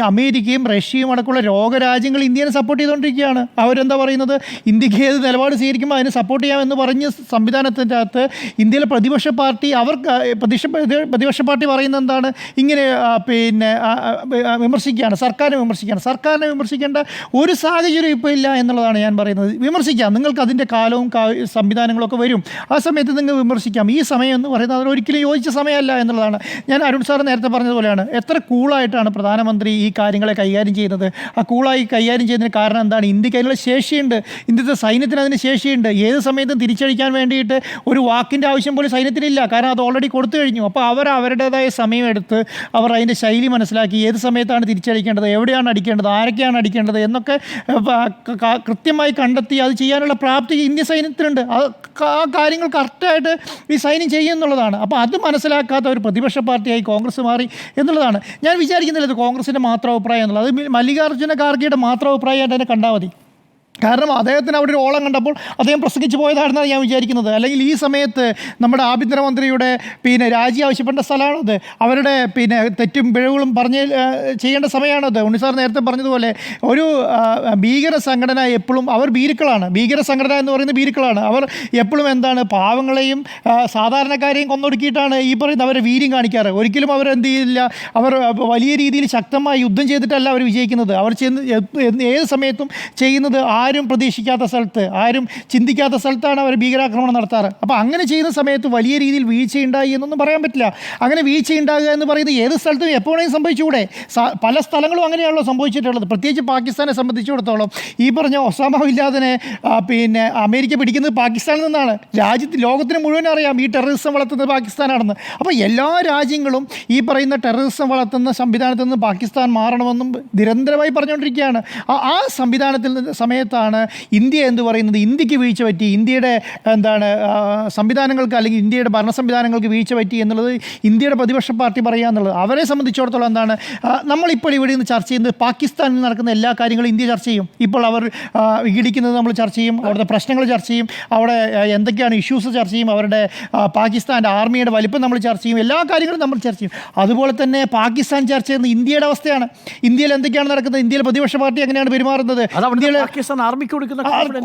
അമേരിക്കയും റഷ്യയും അടക്കമുള്ള ലോകരാജ്യങ്ങൾ ഇന്ത്യയെ സപ്പോർട്ട് ചെയ്തുകൊണ്ടിരിക്കുകയാണ്. അവരെന്താ പറയുന്നത്? ഇന്ത്യക്ക് ഏത് നിലപാട് സ്വീകരിക്കുമ്പോൾ അതിനെ സപ്പോർട്ട് ചെയ്യാമെന്ന് പറഞ്ഞ് സംവിധാനത്തിൻ്റെ അകത്ത് ഇന്ത്യയിലെ പ്രതിപക്ഷ പാർട്ടി പറയുന്നത് എന്താണ്? ഇങ്ങനെ വിമർശിക്കുകയാണ്, സർക്കാരിനെ വിമർശിക്കേണ്ട ഒരു സാഹചര്യം ഇപ്പോൾ ഇല്ല എന്നുള്ളതാണ് ഞാൻ പറയുന്നത്. വിമർശിക്കാം, നിങ്ങൾക്ക് അതിൻ്റെ കാലവും സംവിധാനങ്ങളൊക്കെ വരും. ആ സമയത്ത് നിങ്ങൾ വിമർശിക്കാം. ഈ സമയം എന്ന് പറയുന്നത് അതിനൊരിക്കലും യോജിച്ച സമയമല്ല എന്നുള്ളതാണ്. ഞാൻ അരുൺ സാർ നേരത്തെ പറഞ്ഞതുപോലെയാണ്, എത്ര കൂളായിട്ടാണ് പ്രധാനമന്ത്രി ഈ കാര്യങ്ങളെ കൈകാര്യം ചെയ്യുന്നത്. ആ കൂളായി കൈകാര്യം ചെയ്യുന്നതിന് കാരണം എന്താണ്? ഇന്ത്യക്ക് അതിനുള്ള ശേഷിയുണ്ട്, ഇന്ത്യത്തെ സൈന്യത്തിന് അതിന് ശേഷിയുണ്ട്. ഏത് സമയത്തും തിരിച്ചടിക്കാൻ വേണ്ടിയിട്ട് ഒരു വാക്കിൻ്റെ ആവശ്യം പോലും സൈന്യത്തിനില്ല, കാരണം അത് ഓൾറെഡി കൊടുത്തു കഴിഞ്ഞു. അപ്പോൾ അവർ അവരുടേതായ സമയമെടുത്ത് അവർ അതിൻ്റെ ശൈലി മനസ്സിലാക്കി, ഏത് സമയത്താണ് തിരിച്ചടിക്കേണ്ടത്, എവിടെയാണ് അടിക്കേണ്ടത്, ആരൊക്കെയാണ് അടിക്കേണ്ടത് എന്നൊക്കെ കൃത്യമായി കണ്ടെത്തി അത് ചെയ്യാനുള്ള പ്രാപ്തി ഇന്ത്യൻ സൈന്യത്തിനുണ്ട്. ആ കാര്യങ്ങൾ കറക്റ്റായിട്ട് ഈ സൈന്യം ചെയ്യുന്നുള്ളതാണ്. അപ്പോൾ അത് മനസ്സിലാക്കാത്ത ഒരു പ്രതിപക്ഷ പാർട്ടിയായി കോൺഗ്രസ് മാറി എന്നുള്ളതാണ്. ഞാൻ വിചാരിക്കുന്നില്ല ഇത് കോൺഗ്രസിൻ്റെ മാത്രം അഭിപ്രായം എന്നുള്ളത്, അത് മല്ലികാർജ്ജുന ഖാർഗെയുടെ മാത്രം അഭിപ്രായമായിട്ട് തന്നെ കണ്ടാൽ മതി. കാരണം അദ്ദേഹത്തിന് അവിടെ ഒരു ഓളം കണ്ടപ്പോൾ അദ്ദേഹം പ്രസംഗിച്ച് പോയതാണെന്നാണ് ഞാൻ വിചാരിക്കുന്നത്. അല്ലെങ്കിൽ ഈ സമയത്ത് നമ്മുടെ ആഭ്യന്തരമന്ത്രിയുടെ രാജി ആവശ്യപ്പെട്ട സ്ഥലമാണത്. അവരുടെ തെറ്റും പിഴവുകളും പറഞ്ഞ് ചെയ്യേണ്ട സമയമാണത്. ഉണ്ണിസാർ നേരത്തെ പറഞ്ഞതുപോലെ ഒരു ഭീകര സംഘടന എപ്പോഴും അവർ ഭീരുക്കളാണ്. ഭീകര സംഘടന എന്ന് പറയുന്നത് ഭീരുക്കളാണ്. അവർ എപ്പോഴും എന്താണ് പാവങ്ങളെയും സാധാരണക്കാരെയും കൊന്നൊടുക്കിയിട്ടാണ് ഈ പറയുന്നത് അവരെ വീര്യം കാണിക്കാറ്. ഒരിക്കലും അവരെന്ത് ചെയ്യില്ല, അവർ വലിയ രീതിയിൽ ശക്തമായി യുദ്ധം ചെയ്തിട്ടല്ല അവർ വിജയിക്കുന്നത്. അവർ ഏത് സമയത്തും ചെയ്യുന്നത് ആരും പ്രതീക്ഷിക്കാത്ത സ്ഥലത്ത്, ആരും ചിന്തിക്കാത്ത സ്ഥലത്താണ് അവർ ഭീകരാക്രമണം നടത്താറ്. അപ്പോൾ അങ്ങനെ ചെയ്യുന്ന സമയത്ത് വലിയ രീതിയിൽ വീഴ്ചയുണ്ടായി എന്നൊന്നും പറയാൻ പറ്റില്ല. അങ്ങനെ വീഴ്ചയുണ്ടാകുക എന്ന് പറയുന്നത് ഏത് സ്ഥലത്തും എപ്പോഴും സംഭവിച്ചുകൂടെ? പല സ്ഥലങ്ങളും അങ്ങനെയാണല്ലോ സംഭവിച്ചിട്ടുള്ളത്. പ്രത്യേകിച്ച് പാകിസ്ഥാനെ സംബന്ധിച്ചിടത്തോളം ഈ പറഞ്ഞ ഒസാമ ബിൻ ലാദനെ അമേരിക്ക പിടിക്കുന്നത് പാകിസ്ഥാനിൽ നിന്നാണ്. ലോകത്തിന് മുഴുവൻ അറിയാം ഈ ടെററിസം വളർത്തുന്നത് പാകിസ്ഥാനാണെന്ന്. അപ്പോൾ എല്ലാ രാജ്യങ്ങളും ഈ പറയുന്ന ടെററിസം വളർത്തുന്ന സംവിധാനത്തിൽ നിന്ന് പാകിസ്ഥാൻ മാറണമെന്നും നിരന്തരമായി പറഞ്ഞുകൊണ്ടിരിക്കുകയാണ്. ആ സമയത്താണ് ഇന്ത്യ എന്ന് പറയുന്നത്, ഇന്ത്യക്ക് വീഴ്ച പറ്റി, ഇന്ത്യയുടെ സംവിധാനങ്ങൾക്ക് അല്ലെങ്കിൽ ഇന്ത്യയുടെ ഭരണ സംവിധാനങ്ങൾക്ക് വീഴ്ച പറ്റി എന്നുള്ളത് ഇന്ത്യയുടെ പ്രതിപക്ഷ പാർട്ടി പറയുക എന്നുള്ളത്. അവരെ സംബന്ധിച്ചിടത്തോളം നമ്മളിപ്പോൾ ഇവിടെ നിന്ന് ചർച്ച ചെയ്യുന്നത് പാകിസ്ഥാനിൽ നടക്കുന്ന എല്ലാ കാര്യങ്ങളും ഇന്ത്യ ചർച്ച ചെയ്യും. ഇപ്പോൾ അവർ ഇടിക്കുന്നത് നമ്മൾ ചർച്ച ചെയ്യും, അവിടുത്തെ പ്രശ്നങ്ങൾ ചർച്ച ചെയ്യും, അവിടെ എന്തൊക്കെയാണ് ഇഷ്യൂസ് ചർച്ച ചെയ്യും, അവരുടെ പാകിസ്ഥാൻ്റെ ആർമിയുടെ വലിപ്പം നമ്മൾ ചർച്ച ചെയ്യും, എല്ലാ കാര്യങ്ങളും നമ്മൾ ചർച്ച ചെയ്യും. അതുപോലെ തന്നെ പാകിസ്ഥാൻ ചർച്ച ചെയ്യുന്ന ഇന്ത്യയുടെ അവസ്ഥയാണ്. ഇന്ത്യയിൽ എന്തൊക്കെയാണ് നടക്കുന്നത്, ഇന്ത്യയിലെ പ്രതിപക്ഷ പാർട്ടി എങ്ങനെയാണ് പെരുമാറുന്നത്,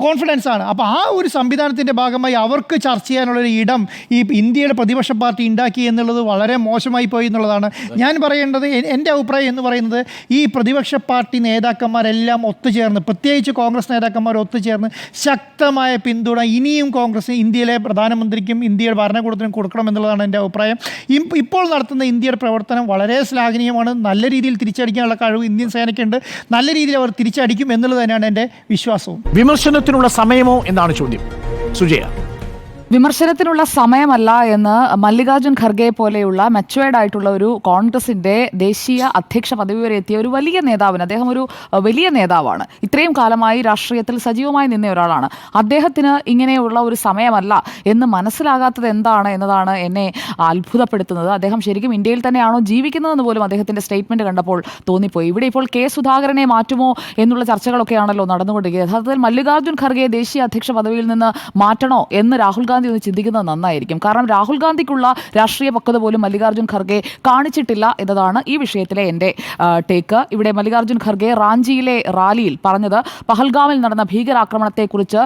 കോൺഫിഡൻസ് ആണ്. അപ്പോൾ ആ ഒരു സംവിധാനത്തിൻ്റെ ഭാഗമായി അവർക്ക് ചർച്ച ചെയ്യാനുള്ളൊരു ഇടം ഈ ഇന്ത്യയുടെ പ്രതിപക്ഷ പാർട്ടി ഉണ്ടാക്കി എന്നുള്ളത് വളരെ മോശമായി പോയി എന്നുള്ളതാണ് ഞാൻ പറയേണ്ടത്. എൻ്റെ അഭിപ്രായം എന്ന് പറയുന്നത് ഈ പ്രതിപക്ഷ പാർട്ടി നേതാക്കന്മാരെല്ലാം ഒത്തുചേർന്ന്, പ്രത്യേകിച്ച് കോൺഗ്രസ് നേതാക്കന്മാർ ഒത്തുചേർന്ന് ശക്തമായ പിന്തുണ ഇനിയും കോൺഗ്രസ് ഇന്ത്യയിലെ പ്രധാനമന്ത്രിക്കും ഇന്ത്യയുടെ ഭരണകൂടത്തിനും കൊടുക്കണം എന്നുള്ളതാണ് എൻ്റെ അഭിപ്രായം. ഇപ്പോൾ നടത്തുന്ന ഇന്ത്യയുടെ പ്രവർത്തനം വളരെ ശ്ലാഘനീയമാണ്. നല്ല രീതിയിൽ തിരിച്ചടിക്കാനുള്ള കഴിവ് ഇന്ത്യൻ സേനയ്ക്കുണ്ട്. നല്ല രീതിയിൽ അവർ തിരിച്ചടിക്കും എന്നുള്ളത് തന്നെയാണ് എൻ്റെ വിശ്വാസവും. വിമർശനത്തിനുള്ള സമയമോ എന്നാണ് ചോദ്യം. സുജയ, വിമർശനത്തിനുള്ള സമയമല്ല എന്ന് മല്ലികാർജ്ജുൻ ഖർഗെ പോലെയുള്ള മെച്ചുവേർഡ് ആയിട്ടുള്ള ഒരു കോൺഗ്രസിന്റെ ദേശീയ അധ്യക്ഷ പദവി വരെ എത്തിയ ഒരു വലിയ നേതാവിന്, അദ്ദേഹം ഒരു വലിയ നേതാവാണ്, ഇത്രയും കാലമായി രാഷ്ട്രീയത്തിൽ സജീവമായി നിന്ന ഒരാളാണ്, അദ്ദേഹത്തിന് ഇങ്ങനെയുള്ള ഒരു സമയമല്ല എന്ന് മനസ്സിലാകാത്തത് എന്താണ് എന്നതാണ് എന്നെ അത്ഭുതപ്പെടുത്തുന്നത്. അദ്ദേഹം ശരിക്കും ഇന്ത്യയിൽ തന്നെയാണോ ജീവിക്കുന്നതെന്ന് പോലും അദ്ദേഹത്തിന്റെ സ്റ്റേറ്റ്മെന്റ് കണ്ടപ്പോൾ തോന്നിപ്പോയി. ഇവിടെ ഇപ്പോൾ കെ സുധാകരനെ മാറ്റുമോ എന്നുള്ള ചർച്ചകളൊക്കെയാണല്ലോ നടന്നുകൊണ്ടിരിക്കുന്നത്. യഥാർത്ഥത്തിൽ മല്ലികാർജ്ജുൻ ഖർഗെ ദേശീയ അധ്യക്ഷ പദവിയിൽ നിന്ന് മാറ്റണോ എന്ന് രാഹുൽ ഗാന്ധി ഒന്ന് ചിന്തിക്കുന്നത് നന്നായിരിക്കും. കാരണം രാഹുൽ ഗാന്ധിക്കുള്ള രാഷ്ട്രീയ പക്വത പോലും മല്ലികാർജ്ജുൻ ഖർഗെ കാണിച്ചിട്ടില്ല എന്നതാണ് ഈ വിഷയത്തിലെ എൻ്റെ ടേക്ക്. ഇവിടെ മല്ലികാർജ്ജുൻ ഖർഗെ റാഞ്ചിയിലെ റാലിയിൽ പറഞ്ഞത് പഹൽഗാമിൽ നടന്ന ഭീകരാക്രമണത്തെക്കുറിച്ച്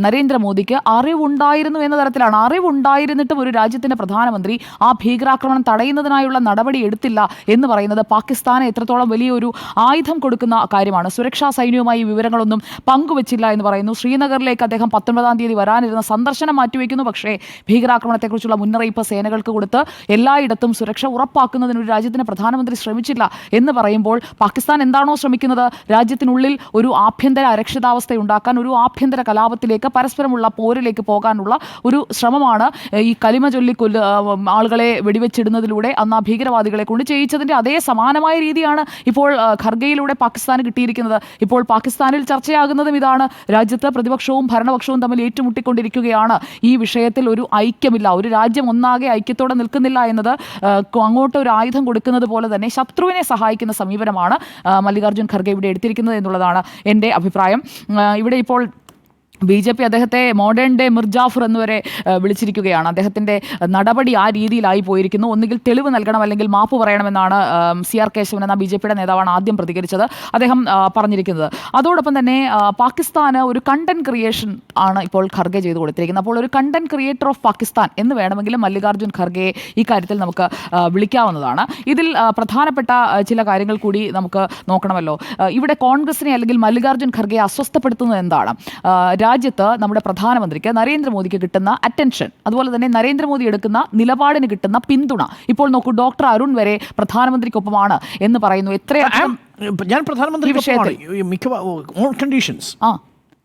നരേന്ദ്രമോദിക്ക് അറിവുണ്ടായിരുന്നു എന്ന തരത്തിലാണ്. അറിവുണ്ടായിരുന്നിട്ടും ഒരു രാജ്യത്തിൻ്റെ പ്രധാനമന്ത്രി ആ ഭീകരാക്രമണം തടയുന്നതിനായുള്ള നടപടി എടുത്തില്ല എന്ന് പറയുന്നത് പാകിസ്ഥാന് എത്രത്തോളം വലിയൊരു ആയുധം കൊടുക്കുന്ന കാര്യമാണ്. സുരക്ഷാ സൈന്യവുമായി വിവരങ്ങളൊന്നും പങ്കുവച്ചില്ല എന്ന് പറയുന്നു. ശ്രീനഗറിലേക്ക് അദ്ദേഹം 19-ാം തീയതി വരാനിരുന്ന സന്ദർശനം മാറ്റിവെക്കുന്നു. പക്ഷേ ഭീകരാക്രമണത്തെക്കുറിച്ചുള്ള മുന്നറിയിപ്പ് സേനകൾക്ക് കൊടുത്ത് എല്ലായിടത്തും സുരക്ഷ ഉറപ്പാക്കുന്നതിന് ഒരു രാജ്യത്തിന് പ്രധാനമന്ത്രി ശ്രമിച്ചില്ല എന്ന് പറയുമ്പോൾ പാകിസ്ഥാൻ എന്താണോ ശ്രമിക്കുന്നത്, രാജ്യത്തിനുള്ളിൽ ഒരു ആഭ്യന്തര അരക്ഷിതാവസ്ഥ ഉണ്ടാക്കാൻ, ഒരു ആഭ്യന്തര കലാപത്തിലേക്ക്, പരസ്പരമുള്ള പോരിലേക്ക് പോകാനുള്ള ഒരു ശ്രമമാണ് ഈ കലിമ ചൊല്ലി ആളുകളെ വെടിവെച്ചിടുന്നതിലൂടെ അന്ന് ആ ഭീകരവാദികളെ കൊണ്ട് ചെയ്യിച്ചതിൻ്റെ അതേ സമാനമായ രീതിയാണ് ഇപ്പോൾ ഖർഗയിലൂടെ പാകിസ്ഥാന് കിട്ടിയിരിക്കുന്നത്. ഇപ്പോൾ പാകിസ്ഥാനിൽ ചർച്ചയാകുന്നതും ഇതാണ്. രാജ്യത്ത് പ്രതിപക്ഷവും ഭരണപക്ഷവും തമ്മിൽ ഏറ്റുമുട്ടിക്കൊണ്ടിരിക്കുകയാണ്. ഈ വിഷയത്തിൽ ഒരു ഐക്യമില്ല, ഒരു രാജ്യം ഒന്നാകെ ഐക്യത്തോടെ നിൽക്കുന്നില്ല എന്നത് അങ്ങോട്ട് ഒരു ആയുധം കൊടുക്കുന്നത് പോലെ തന്നെ ശത്രുവിനെ സഹായിക്കുന്ന സമീപനമാണ് മല്ലികാർജ്ജുൻ ഖർഗെ ഇവിടെ എടുത്തിരിക്കുന്നത് എന്നുള്ളതാണ് എൻ്റെ അഭിപ്രായം. ഇവിടെ ഇപ്പോൾ BJP അദ്ദേഹത്തെ മോഡേൺ ഡേ മിർജാഫർ എന്നുവരെ വിളിച്ചിരിക്കുകയാണ്. അദ്ദേഹത്തിൻ്റെ നടപടി ആ രീതിയിലായി പോയിരിക്കുന്നു. ഒന്നുകിൽ തെളിവ് നൽകണം അല്ലെങ്കിൽ മാപ്പ് പറയണമെന്നാണ് CR കേശവൻ എന്ന BJPയുടെ നേതാവാണ് ആദ്യം പ്രതികരിച്ചത്. അദ്ദേഹം പറഞ്ഞിരിക്കുന്നത്. അതോടൊപ്പം തന്നെ പാകിസ്ഥാന് ഒരു കണ്ടന്റ് ക്രിയേഷൻ ആണ് ഇപ്പോൾ ഖർഗെ ചെയ്തു കൊടുത്തിരിക്കുന്നത്. അപ്പോൾ ഒരു കണ്ടന്റ് ക്രിയേറ്റർ ഓഫ് പാകിസ്ഥാൻ എന്ന് വേണമെങ്കിലും മല്ലികാർജ്ജുൻ ഖർഗെ ഈ കാര്യത്തിൽ നമുക്ക് വിളിക്കാവുന്നതാണ്. ഇതിൽ പ്രധാനപ്പെട്ട ചില കാര്യങ്ങൾ കൂടി നമുക്ക് നോക്കണമല്ലോ. ഇവിടെ കോൺഗ്രസിനെ അല്ലെങ്കിൽ മല്ലികാർജ്ജുൻ ഖർഗെ അസ്വസ്ഥപ്പെടുത്തുന്നത് എന്താണ്? രാജ്യത്ത് നമ്മുടെ പ്രധാനമന്ത്രിക്ക് നരേന്ദ്രമോദിക്ക് കിട്ടുന്ന അറ്റൻഷൻ, അതുപോലെ തന്നെ നരേന്ദ്രമോദി എടുക്കുന്ന നിലപാടിന് കിട്ടുന്ന പിന്തുണ. ഇപ്പോൾ നോക്കൂ, ഡോക്ടർ അരുൺ വരെ പ്രധാനമന്ത്രിക്കൊപ്പമാണ് എന്ന് പറയുന്നു. എത്രയധികം ഞാൻ പ്രധാനമന്ത്രി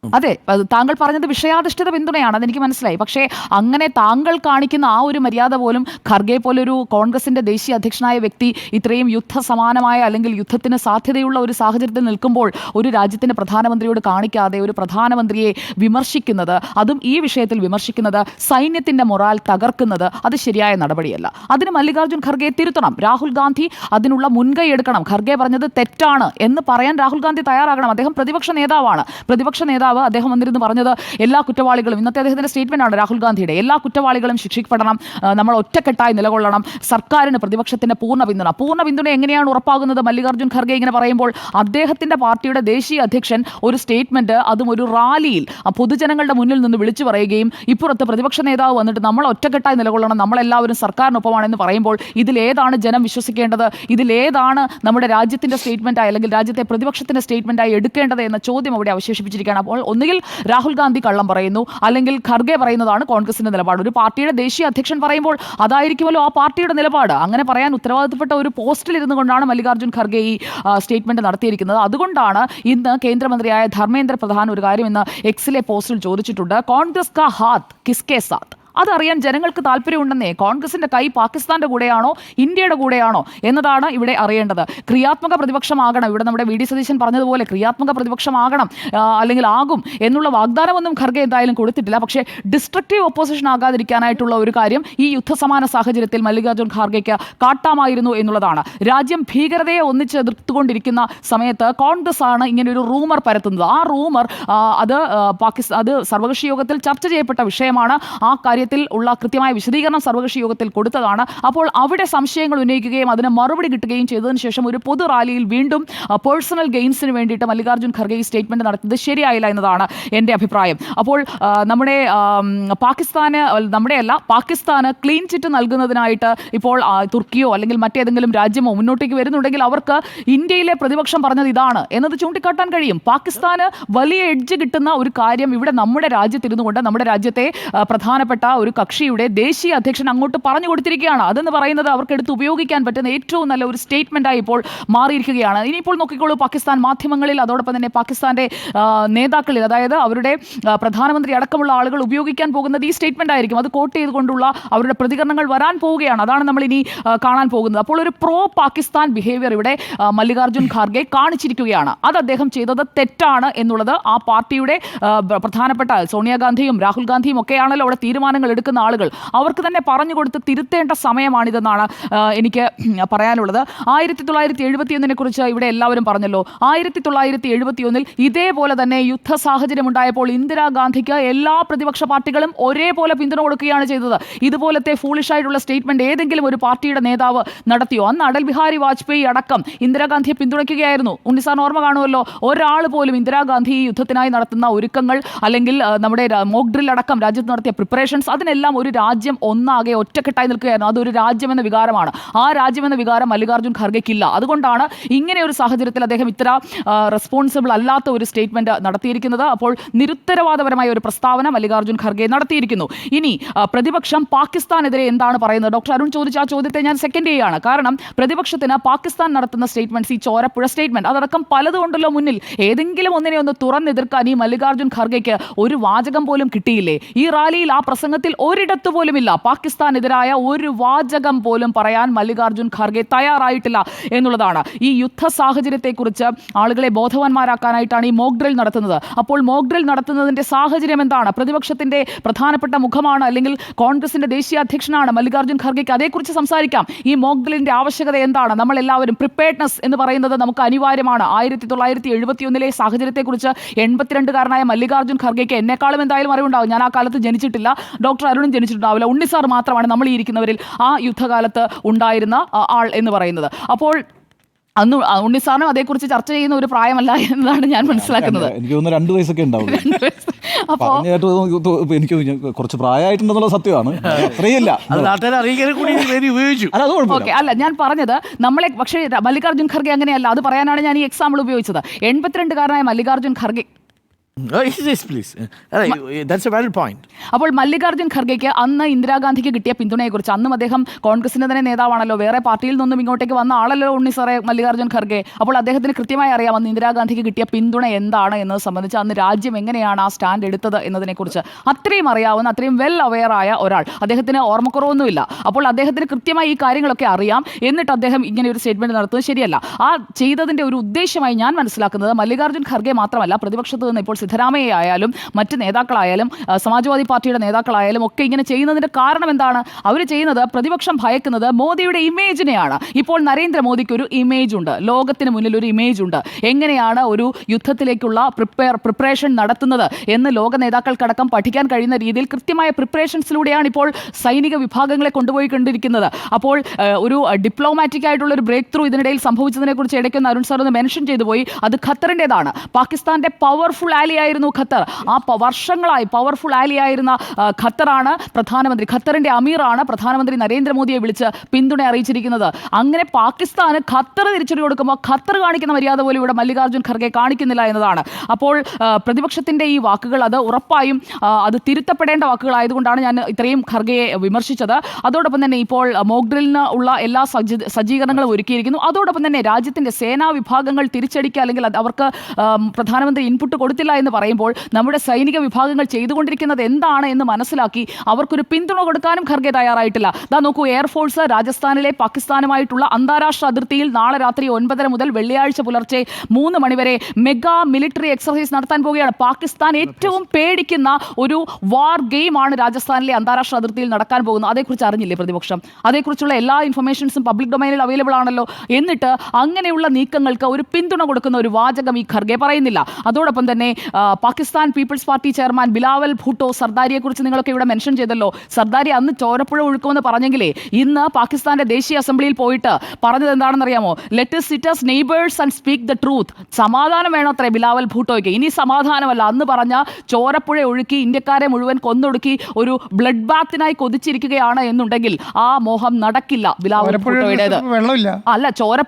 അതെ, താങ്കൾ പറഞ്ഞത് വിഷയാധിഷ്ഠിത പിന്തുണയാണ്, അതെനിക്ക് മനസ്സിലായി. പക്ഷേ അങ്ങനെ താങ്കൾ കാണിക്കുന്ന ആ ഒരു മര്യാദ പോലും ഖർഗെ പോലൊരു കോൺഗ്രസിന്റെ ദേശീയ അധ്യക്ഷനായ വ്യക്തി ഇത്രയും യുദ്ധസമാനമായ അല്ലെങ്കിൽ യുദ്ധത്തിന് സാധ്യതയുള്ള ഒരു സാഹചര്യത്തിൽ നിൽക്കുമ്പോൾ ഒരു രാജ്യത്തിന്റെ പ്രധാനമന്ത്രിയോട് കാണിക്കാതെ ഒരു പ്രധാനമന്ത്രിയെ വിമർശിക്കുന്നത്, അതും ഈ വിഷയത്തിൽ വിമർശിക്കുന്നത്, സൈന്യത്തിന്റെ മൊറാൽ തകർക്കുന്നത്, അത് ശരിയായ നടപടിയല്ല. അതിന് മല്ലികാർജ്ജുൻ ഖർഗെയെ തിരുത്തണം. രാഹുൽ ഗാന്ധി അതിനുള്ള മുൻകൈ എടുക്കണം. ഖർഗെ പറഞ്ഞത് തെറ്റാണ് എന്ന് പറയാൻ രാഹുൽ ഗാന്ധി തയ്യാറാകണം. അദ്ദേഹം പ്രതിപക്ഷ നേതാവാണ്. പ്രതിപക്ഷ നേതാവ് അദ്ദേഹം വന്നിരുന്ന് പറഞ്ഞത് എല്ലാ കുറ്റവാളികളും, ഇന്നത്തെ അദ്ദേഹത്തിന്റെ സ്റ്റേറ്റ്മെന്റ് ആണ് രാഹുൽ ഗാന്ധിയുടെ, എല്ലാ കുറ്റവാളികളും ശിക്ഷിക്കപ്പെടണം, നമ്മൾ ഒറ്റക്കെട്ടായി നിലകൊള്ളണം, സർക്കാരിന് പ്രതിപക്ഷത്തിന്റെ പൂർണ്ണ പിന്തുണ എങ്ങനെയാണ് ഉറപ്പാകുന്നത്? മല്ലികാർജ്ജുൻ ഖർഗെ ഇങ്ങനെ പറയുമ്പോൾ അദ്ദേഹത്തിന്റെ പാർട്ടിയുടെ ദേശീയ അധ്യക്ഷൻ ഒരു സ്റ്റേറ്റ്മെന്റ്, അതും ഒരു റാലിയിൽ പൊതുജനങ്ങളുടെ മുന്നിൽ നിന്ന് വിളിച്ചു പറയുകയും ഇപ്പുറത്ത് പ്രതിപക്ഷ നേതാവ് വന്നിട്ട് നമ്മൾ ഒറ്റക്കെട്ടായി നിലകൊള്ളണം, നമ്മളെല്ലാവരും സർക്കാരിനൊപ്പമാണെന്ന് പറയുമ്പോൾ ഇതിലേതാണ് ജനം വിശ്വസിക്കേണ്ടത്? ഇതിലേതാണ് നമ്മുടെ രാജ്യത്തിന്റെ സ്റ്റേറ്റ്മെന്റായി അല്ലെങ്കിൽ രാജ്യത്തെ പ്രതിപക്ഷത്തിന്റെ സ്റ്റേറ്റ്മെന്റായി എടുക്കേണ്ടത് എന്ന ചോദ്യം അവിടെ അവശേഷിപ്പിച്ചിരിക്കുകയാണ്. അപ്പോൾ ഒന്നുകിൽ രാഹുൽ ഗാന്ധി കള്ളം പറയുന്നു, അല്ലെങ്കിൽ ഖർഗെ പറയുന്നതാണ് കോൺഗ്രസിന്റെ നിലപാട്. ഒരു പാർട്ടിയുടെ ദേശീയ അധ്യക്ഷൻ പറയുമ്പോൾ അതായിരിക്കുമല്ലോ ആ പാർട്ടിയുടെ നിലപാട്. അങ്ങനെ പറയാൻ ഉത്തരവാദിത്തപ്പെട്ട ഒരു പോസ്റ്റിൽ ഇരുന്നു കൊണ്ടാണ് മല്ലികാർജ്ജുൻ ഖർഗെ ഈ സ്റ്റേറ്റ്മെന്റ് നടത്തിയിരിക്കുന്നത്. അതുകൊണ്ടാണ് ഇന്ന് കേന്ദ്രമന്ത്രിയായ ധർമ്മേന്ദ്ര പ്രധാൻ ഒരു കാര്യം ഇന്ന് എക്സിലെ പോസ്റ്റിൽ ചോദിച്ചിട്ടുണ്ട്, കോൺഗ്രസ് കാ ഹാത്ത് കിസ്കെ സാത്ത്. അതറിയാൻ ജനങ്ങൾക്ക് താല്പര്യമുണ്ടെന്നേ. കോൺഗ്രസിന്റെ കൈ പാകിസ്ഥാന്റെ കൂടെയാണോ ഇന്ത്യയുടെ കൂടെയാണോ എന്നതാണ് ഇവിടെ അറിയേണ്ടത്. ക്രിയാത്മക പ്രതിപക്ഷമാകണം, ഇവിടെ നമ്മുടെ വി ഡി സതീശൻ പറഞ്ഞതുപോലെ ക്രിയാത്മക പ്രതിപക്ഷമാകണം, അല്ലെങ്കിൽ ആകും എന്നുള്ള വാഗ്ദാനമൊന്നും ഖർഗെ എന്തായാലും കൊടുത്തിട്ടില്ല. പക്ഷേ ഡിസ്ട്രക്റ്റീവ് ഒപ്പോസിഷൻ ആകാതിരിക്കാനായിട്ടുള്ള ഒരു കാര്യം ഈ യുദ്ധസമാന സാഹചര്യത്തിൽ മല്ലികാർജ്ജുൻ ഖാർഗെക്ക് കാട്ടാമായിരുന്നു എന്നുള്ളതാണ്. രാജ്യം ഭീകരതയെ ഒന്നിച്ച് എതിർത്തുകൊണ്ടിരിക്കുന്ന സമയത്ത് കോൺഗ്രസ് ആണ് ഇങ്ങനെ ഒരു റൂമർ പരത്തുന്നത്. ആ റൂമർ അത് സർവകക്ഷി യോഗത്തിൽ ചർച്ച ചെയ്യപ്പെട്ട വിഷയമാണ്. ആ കാര്യത്തിൽ ഉള്ള കൃത്യമായ വിശദീകരണം സർവകക്ഷി യോഗത്തിൽ കൊടുത്തതാണ്. അപ്പോൾ അവിടെ സംശയങ്ങൾ ഉന്നയിക്കുകയും അതിന് മറുപടി കിട്ടുകയും ചെയ്തതിനു ശേഷം ഒരു പൊതു റാലിയിൽ വീണ്ടും പേഴ്സണൽ ഗെയിൻസിന് വേണ്ടിയിട്ട് മല്ലികാർജ്ജുൻ ഖർഗെ ഈ സ്റ്റേറ്റ്മെന്റ് നടത്തിയത് ശരിയായില്ല എന്നതാണ് എൻ്റെ അഭിപ്രായം. അപ്പോൾ പാകിസ്ഥാന് ക്ലീൻ ചിറ്റ് നൽകുന്നതിനായിട്ട് ഇപ്പോൾ തുർക്കിയോ അല്ലെങ്കിൽ മറ്റേതെങ്കിലും രാജ്യമോ മുന്നോട്ടേക്ക് വരുന്നുണ്ടെങ്കിൽ അവർക്ക് ഇന്ത്യയിലെ പ്രതിപക്ഷം പറഞ്ഞത് ഇതാണ് എന്നത് ചൂണ്ടിക്കാട്ടാൻ കഴിയും. പാകിസ്ഥാന് വലിയ എഡ്ജ് കിട്ടുന്ന ഒരു കാര്യം ഇവിടെ നമ്മുടെ രാജ്യത്തിരുന്നു കൊണ്ട് നമ്മുടെ രാജ്യത്തെ പ്രധാനപ്പെട്ട ഒരു കക്ഷിയുടെ ദേശീയ അധ്യക്ഷൻ അങ്ങോട്ട് പറഞ്ഞു കൊടുത്തിരിക്കുകയാണ്. അതെന്ന് പറയുന്നത് അവർക്ക് എടുത്ത് ഉപയോഗിക്കാൻ പറ്റുന്ന ഏറ്റവും നല്ല ഒരു സ്റ്റേറ്റ്മെന്റായി ഇപ്പോൾ മാറിയിരിക്കുകയാണ്. ഇനിയിപ്പോൾ നോക്കിക്കോളൂ, പാകിസ്ഥാൻ മാധ്യമങ്ങളിൽ അതോടൊപ്പം തന്നെ പാകിസ്ഥാന്റെ നേതാക്കളിൽ, അതായത് അവരുടെ പ്രധാനമന്ത്രി അടക്കമുള്ള ആളുകൾ ഉപയോഗിക്കാൻ പോകുന്നത് ഈ സ്റ്റേറ്റ്മെന്റ് ആയിരിക്കും. അത് കോട്ട് ചെയ്തുകൊണ്ടുള്ള അവരുടെ പ്രതികരണങ്ങൾ വരാൻ പോവുകയാണ്. അതാണ് നമ്മൾ ഇനി കാണാൻ പോകുന്നത്. അപ്പോൾ ഒരു പ്രോ പാകിസ്ഥാൻ ബിഹേവിയർ ഇവിടെ മല്ലികാർജ്ജുൻ ഖാർഗെ കാണിച്ചിരിക്കുകയാണ്. അത് അദ്ദേഹം ചെയ്തത് തെറ്റാണ് എന്നുള്ളത് ആ പാർട്ടിയുടെ പ്രധാനപ്പെട്ട സോണിയാഗാന്ധിയും രാഹുൽ ഗാന്ധിയും ഒക്കെയാണല്ലോ അവിടെ തീരുമാനങ്ങൾ എടുക്കുന്ന ആളുകൾ, അവർക്ക് തന്നെ പറഞ്ഞു കൊടുത്ത് തിരുത്തേണ്ട സമയമാണിതെന്നാണ് എനിക്ക് പറയാനുള്ളത്. 1971 കുറിച്ച് ഇവിടെ എല്ലാവരും പറഞ്ഞല്ലോ. 1971 ഇതേപോലെ തന്നെ യുദ്ധ സാഹചര്യം ഉണ്ടായപ്പോൾ ഇന്ദിരാഗാന്ധിക്ക് എല്ലാ പ്രതിപക്ഷ പാർട്ടികളും ഒരേപോലെ പിന്തുണ കൊടുക്കുകയാണ് ചെയ്തത്. ഇതുപോലത്തെ ഫൂളിഷായിട്ടുള്ള സ്റ്റേറ്റ്മെന്റ് ഏതെങ്കിലും ഒരു പാർട്ടിയുടെ നേതാവ് നടത്തിയോ? അന്ന് അടൽ ബിഹാരി വാജ്പേയി അടക്കം ഇന്ദിരാഗാന്ധിയെ പിന്തുണയ്ക്കുകയായിരുന്നു. ഉണ്ണിസാർ ഓർമ്മ കാണുമല്ലോ. ഒരാൾ പോലും ഇന്ദിരാഗാന്ധി ഈ യുദ്ധത്തിനായി നടത്തുന്ന ഒരുക്കങ്ങൾ അല്ലെങ്കിൽ നമ്മുടെ മോക്ക് ഡ്രിൽ അടക്കം രാജ്യത്ത് നടത്തിയ പ്രിപ്പറേഷൻസ്, അതിനെല്ലാം ഒരു രാജ്യം ഒന്നാകെ ഒറ്റക്കെട്ടായി നിൽക്കുകയായിരുന്നു. അതൊരു രാജ്യമെന്ന വികാരമാണ്. ആ രാജ്യമെന്ന വികാരം മല്ലികാർജ്ജുൻ ഖർഗെക്കില്ല. അതുകൊണ്ടാണ് ഇങ്ങനെ ഒരു സാഹചര്യത്തിൽ അദ്ദേഹം ഇത്ര റെസ്പോൺസിബിൾ അല്ലാത്ത ഒരു സ്റ്റേറ്റ്മെന്റ് നടത്തിയിരിക്കുന്നത്. അപ്പോൾ നിരുത്തരവാദപരമായ ഒരു പ്രസ്താവന മല്ലികാർജ്ജുൻ ഖർഗെ നടത്തിയിരിക്കുന്നു. ഇനി പ്രതിപക്ഷം പാകിസ്ഥാനെതിരെ എന്താണ് പറയുന്നത്? ഡോക്ടർ അരുൺ ചോദിച്ച ആ ചോദ്യത്തെ ഞാൻ സെക്കൻഡ് ചെയ്യുകയാണ്. കാരണം പ്രതിപക്ഷത്തിന് പാകിസ്ഥാൻ നടത്തുന്ന സ്റ്റേറ്റ്മെന്റ്സ്, ഈ ചോരപ്പുഴ സ്റ്റേറ്റ്മെന്റ് അടക്കം പലതുകൊണ്ടല്ലോ മുന്നിൽ. ഏതെങ്കിലും ഒന്നിനെ ഒന്ന് തുറന്നെതിർക്കാൻ ഈ മല്ലികാർജ്ജുൻ ഖർഗെക്ക് ഒരു വാചകം പോലും കിട്ടിയില്ലേ? ഈ റാലിയിൽ ആ പ്രസംഗത്തിൽ ഒരിടത്ത് പോലുമില്ല പാകിസ്ഥാനെതിരായ ഒരു വാചകം പോലും പറയാൻ മല്ലികാർജ്ജുൻ ഖർഗെ തയ്യാറായിട്ടില്ല എന്നുള്ളതാണ്. ഈ യുദ്ധ സാഹചര്യത്തെക്കുറിച്ച് ആളുകളെ ബോധവാന്മാരാക്കാനായിട്ടാണ് ഈ മോക്ക് ഡ്രിൽ നടത്തുന്നത്. അപ്പോൾ മോക്ക് ഡ്രിൽ നടത്തുന്നതിന്റെ സാഹചര്യം എന്താണ്? പ്രതിപക്ഷത്തിന്റെ പ്രധാനപ്പെട്ട മുഖമാണ് അല്ലെങ്കിൽ കോൺഗ്രസിന്റെ ദേശീയ അധ്യക്ഷനാണ് മല്ലികാർജ്ജുൻ ഖർഗെക്ക്. അതേക്കുറിച്ച് സംസാരിക്കാം. ഈ മോക്ക് ഡ്രില്ലിന്റെ ആവശ്യകത എന്താണ്? നമ്മൾ എല്ലാവരും പ്രിപ്പയർഡ്നെസ് എന്ന് പറയുന്നത് നമുക്ക് അനിവാര്യമാണ്. 1971 സാഹചര്യത്തെക്കുറിച്ച് 82-കാരനായ മല്ലികാർജ്ജുൻ ഖർഗെക്ക് എന്നെക്കാളും എന്തായാലും അറിവുണ്ടാവും. ഞാൻ ആ കാലത്ത് ജനിച്ചിട്ടില്ല, ഡോക്ടർ അരുണും ജനിച്ചിട്ടുണ്ടാവില്ല. ഉണ്ണിസാർ മാത്രമാണ് നമ്മൾ ഈ ഇരിക്കുന്നവരിൽ ആ യുദ്ധകാലത്ത് ഉണ്ടായിരുന്ന ആൾ എന്ന് പറയുന്നത്. അപ്പോൾ അന്ന് ഉണ്ണിസാറിനും അതേക്കുറിച്ച് ചർച്ച ചെയ്യുന്ന ഒരു പ്രായമല്ല എന്നതാണ് ഞാൻ മനസ്സിലാക്കുന്നത്. എനിക്ക് തോന്നുന്നു 2 വയസ്സൊക്കെ ഉണ്ടാവും. എനിക്ക് കുറച്ച് പ്രായമായിട്ടുണ്ടെന്നുള്ള സത്യമാണ്. അത്രയില്ല. ഓക്കെ, അല്ല ഞാൻ പറഞ്ഞത് നമ്മളെ, പക്ഷേ മല്ലികാർജ്ജുൻ ഖർഗെ അങ്ങനെയല്ല. അത് പറയാനാണ് ഞാൻ ഈ എക്സാമ്പിൾ ഉപയോഗിച്ചത്. 82-കാരനായ Mallikarjun Kharge please, that's a valid point. അപ്പോൾ മല്ലികാർജ്ജുൻ ഖർഗെക്ക് അന്ന് ഇന്ദിരാഗാന്ധിക്ക് കിട്ടിയ പിന്തുണയെക്കുറിച്ച്, അന്നും അദ്ദേഹം കോൺഗ്രസിന്റെ തന്നെ നേതാവാണല്ലോ, വേറെ പാർട്ടിയിൽ നിന്നും ഇങ്ങോട്ടേക്ക് വന്ന ആളല്ലോ ഉണ്ണി സാറേ മല്ലികാർജ്ജുൻ ഖർഗെ. അപ്പോൾ അദ്ദേഹത്തിന് കൃത്യമായി അറിയാം അന്ന് ഇന്ദിരാഗാന്ധിക്ക് കിട്ടിയ പിന്തുണ എന്താണ് എന്നത് സംബന്ധിച്ച്, അന്ന് രാജ്യം എങ്ങനെയാണ് ആ സ്റ്റാൻഡ് എടുത്തത് എന്നതിനെക്കുറിച്ച് അത്രയും അറിയാവുന്ന, അത്രയും വെൽ അവെയർ ആയ ഒരാൾ. അദ്ദേഹത്തിന് ഓർമ്മക്കുറവൊന്നുമില്ല. അപ്പോൾ അദ്ദേഹത്തിന് കൃത്യമായി ഈ കാര്യങ്ങളൊക്കെ അറിയാം. എന്നിട്ട് അദ്ദേഹം ഇങ്ങനെ ഒരു സ്റ്റേറ്റ്മെന്റ് നടത്തുന്നത് ശരിയല്ല. ആ ചെയ്തതിന്റെ ഒരു ഉദ്ദേശമായി ഞാൻ മനസ്സിലാക്കുന്നത് മല്ലികാർജ്ജുൻ ഖർഗെ മാത്രമല്ല, പ്രതിപക്ഷത്ത് നിന്ന് ഇപ്പോൾ സിദ്ധരാമയ്യ ആയാലും മറ്റ് നേതാക്കളായാലും സമാജ്വാദി പാർട്ടിയുടെ നേതാക്കളായാലും ഒക്കെ ഇങ്ങനെ ചെയ്യുന്നതിന്റെ കാരണം എന്താണ്? അവർ ചെയ്യുന്നത്, പ്രതിപക്ഷം ഭയക്കുന്നത് മോദിയുടെ ഇമേജിനെയാണ്. ഇപ്പോൾ നരേന്ദ്രമോദിക്ക് ഒരു ഇമേജ് ഉണ്ട്, ലോകത്തിന് മുന്നിൽ ഒരു ഇമേജ് ഉണ്ട്. എങ്ങനെയാണ് ഒരു യുദ്ധത്തിലേക്കുള്ള പ്രിപ്പറേഷൻ നടത്തുന്നത് എന്ന് ലോക നേതാക്കൾക്കടക്കം പഠിക്കാൻ കഴിയുന്ന രീതിയിൽ കൃത്യമായ പ്രിപ്പറേഷൻസിലൂടെയാണ് ഇപ്പോൾ സൈനിക വിഭാഗങ്ങളെ കൊണ്ടുപോയിക്കൊണ്ടിരിക്കുന്നത്. അപ്പോൾ ഒരു ഡിപ്ലോമാറ്റിക് ആയിട്ടുള്ള ഒരു ബ്രേക്ക് ത്രൂ ഇതിനിടയിൽ സംഭവിച്ചതിനെ കുറിച്ച് ഇടയ്ക്കൊന്ന് അരുൺ സാർ ഒന്ന് മെൻഷൻ ചെയ്തു പോയി. അത് ഖത്തറിൻ്റെതാണ്. പാകിസ്ഥാന്റെ പവർഫുൾ ആലി ആയിരുന്നു ഖത്തർ. ആ വർഷങ്ങളായി പവർഫുൾ ആലി ആയിരുന്ന ഖത്തറാണ് പ്രധാനമന്ത്രി, ഖത്തറിന്റെ അമീറാണ് പ്രധാനമന്ത്രി നരേന്ദ്രമോദിയെ വിളിച്ച് പിന്തുണ അറിയിച്ചിരിക്കുന്നത്. അങ്ങനെ പാകിസ്ഥാന് ഖത്തർ തിരിച്ചടി കൊടുക്കുമ്പോൾ ഖത്തർ കാണിക്കുന്ന മര്യാദ പോലും ഇവിടെ മല്ലികാർജ്ജുൻ ഖർഗെ കാണിക്കുന്നില്ല എന്നതാണ്. അപ്പോൾ പ്രതിപക്ഷത്തിന്റെ ഈ വാക്കുകൾ അത് ഉറപ്പായും അത് തിരുത്തപ്പെടേണ്ട വാക്കുകളായതുകൊണ്ടാണ് ഞാൻ ഇത്രയും ഖർഗെയെ വിമർശിച്ചത്. അതോടൊപ്പം തന്നെ ഇപ്പോൾ മോക്ക് ഡ്രില്ലിന് ഉള്ള എല്ലാ സജ്ജീകരണങ്ങളും ഒരുക്കിയിരിക്കുന്നു. അതോടൊപ്പം തന്നെ രാജ്യത്തിന്റെ സേനാ വിഭാഗങ്ങൾ തിരിച്ചടിക്കുക, അല്ലെങ്കിൽ അവർക്ക് പ്രധാനമന്ത്രി ഇൻപുട്ട് കൊടുത്തില്ല എന്ന് പറയുമ്പോൾ നമ്മുടെ സൈനിക വിഭാഗങ്ങൾ ചെയ്തുകൊണ്ടിരിക്കുന്നത് എന്താണ് എന്ന് മനസ്സിലാക്കി അവർക്കൊരു പിന്തുണ കൊടുക്കാനും ഖർഗെ തയ്യാറായിട്ടില്ല. ദാ നോക്കൂ, എയർഫോഴ്സ് രാജസ്ഥാനിലെ പാകിസ്ഥാനുമായിട്ടുള്ള അന്താരാഷ്ട്ര അതിർത്തിയിൽ നാളെ രാത്രി 9 മുതൽ വെള്ളിയാഴ്ച പുലർച്ചെ 3 മണിവരെ മെഗാ മിലിറ്ററി എക്സർസൈസ് നടത്താൻ പോവുകയാണ്. പാകിസ്ഥാൻ ഏറ്റവും പേടിക്കുന്ന ഒരു വാർ ഗെയിമാണ് രാജസ്ഥാനിലെ അന്താരാഷ്ട്ര അതിർത്തിയിൽ നടക്കാൻ പോകുന്നത്. അതേക്കുറിച്ച് അറിഞ്ഞില്ലേ പ്രതിപക്ഷം? അതേക്കുറിച്ചുള്ള എല്ലാ ഇൻഫർമേഷൻസും പബ്ലിക് ഡൊമൈനിൽ അവൈലബിൾ ആണല്ലോ. എന്നിട്ട് അങ്ങനെയുള്ള നീക്കങ്ങൾക്ക് ഒരു പിന്തുണ കൊടുക്കുന്ന ഒരു വാചകം ഈ ഖർഗെ പറയുന്നില്ല. അതോടൊപ്പം തന്നെ Pakistan Peoples Party chairman Bilawal Bhutto സർദാരിയെക്കുറിച്ച് നിങ്ങളൊക്കെ ഇവിടെ മെൻഷൻ ചെയ്തല്ലോ. സർദാരി അന്ന് ചോരപ്പുഴ ഒഴുക്കുമെന്ന് പറഞ്ഞെങ്കിലേ ഇന്ന് പാകിസ്ഥാന്റെ ദേശീയ അസംബ്ലിയിൽ പോയിട്ട് പറഞ്ഞത് എന്താണെന്ന് അറിയാമോ? Let us sit as neighbors and speak the truth. സമാധാനം വേണത്രേ ബിലാവൽ ഭൂട്ടോയ്ക്ക്. ഇനി സമാധാനമല്ല, അന്ന് പറഞ്ഞ ചോരപ്പുഴ ഒഴുക്കി ഇന്ത്യക്കാരെ മുഴുവൻ കൊന്നൊടുക്കി ഒരു ബ്ലഡ് ബാത്തിനായി കൊതിച്ചിരിക്കുകയാണ് എന്നുണ്ടെങ്കിൽ ആ മോഹം നടക്കില്ല ബിലാവൽ ഭൂട്ടോയുടേത്. അല്ല, ചോര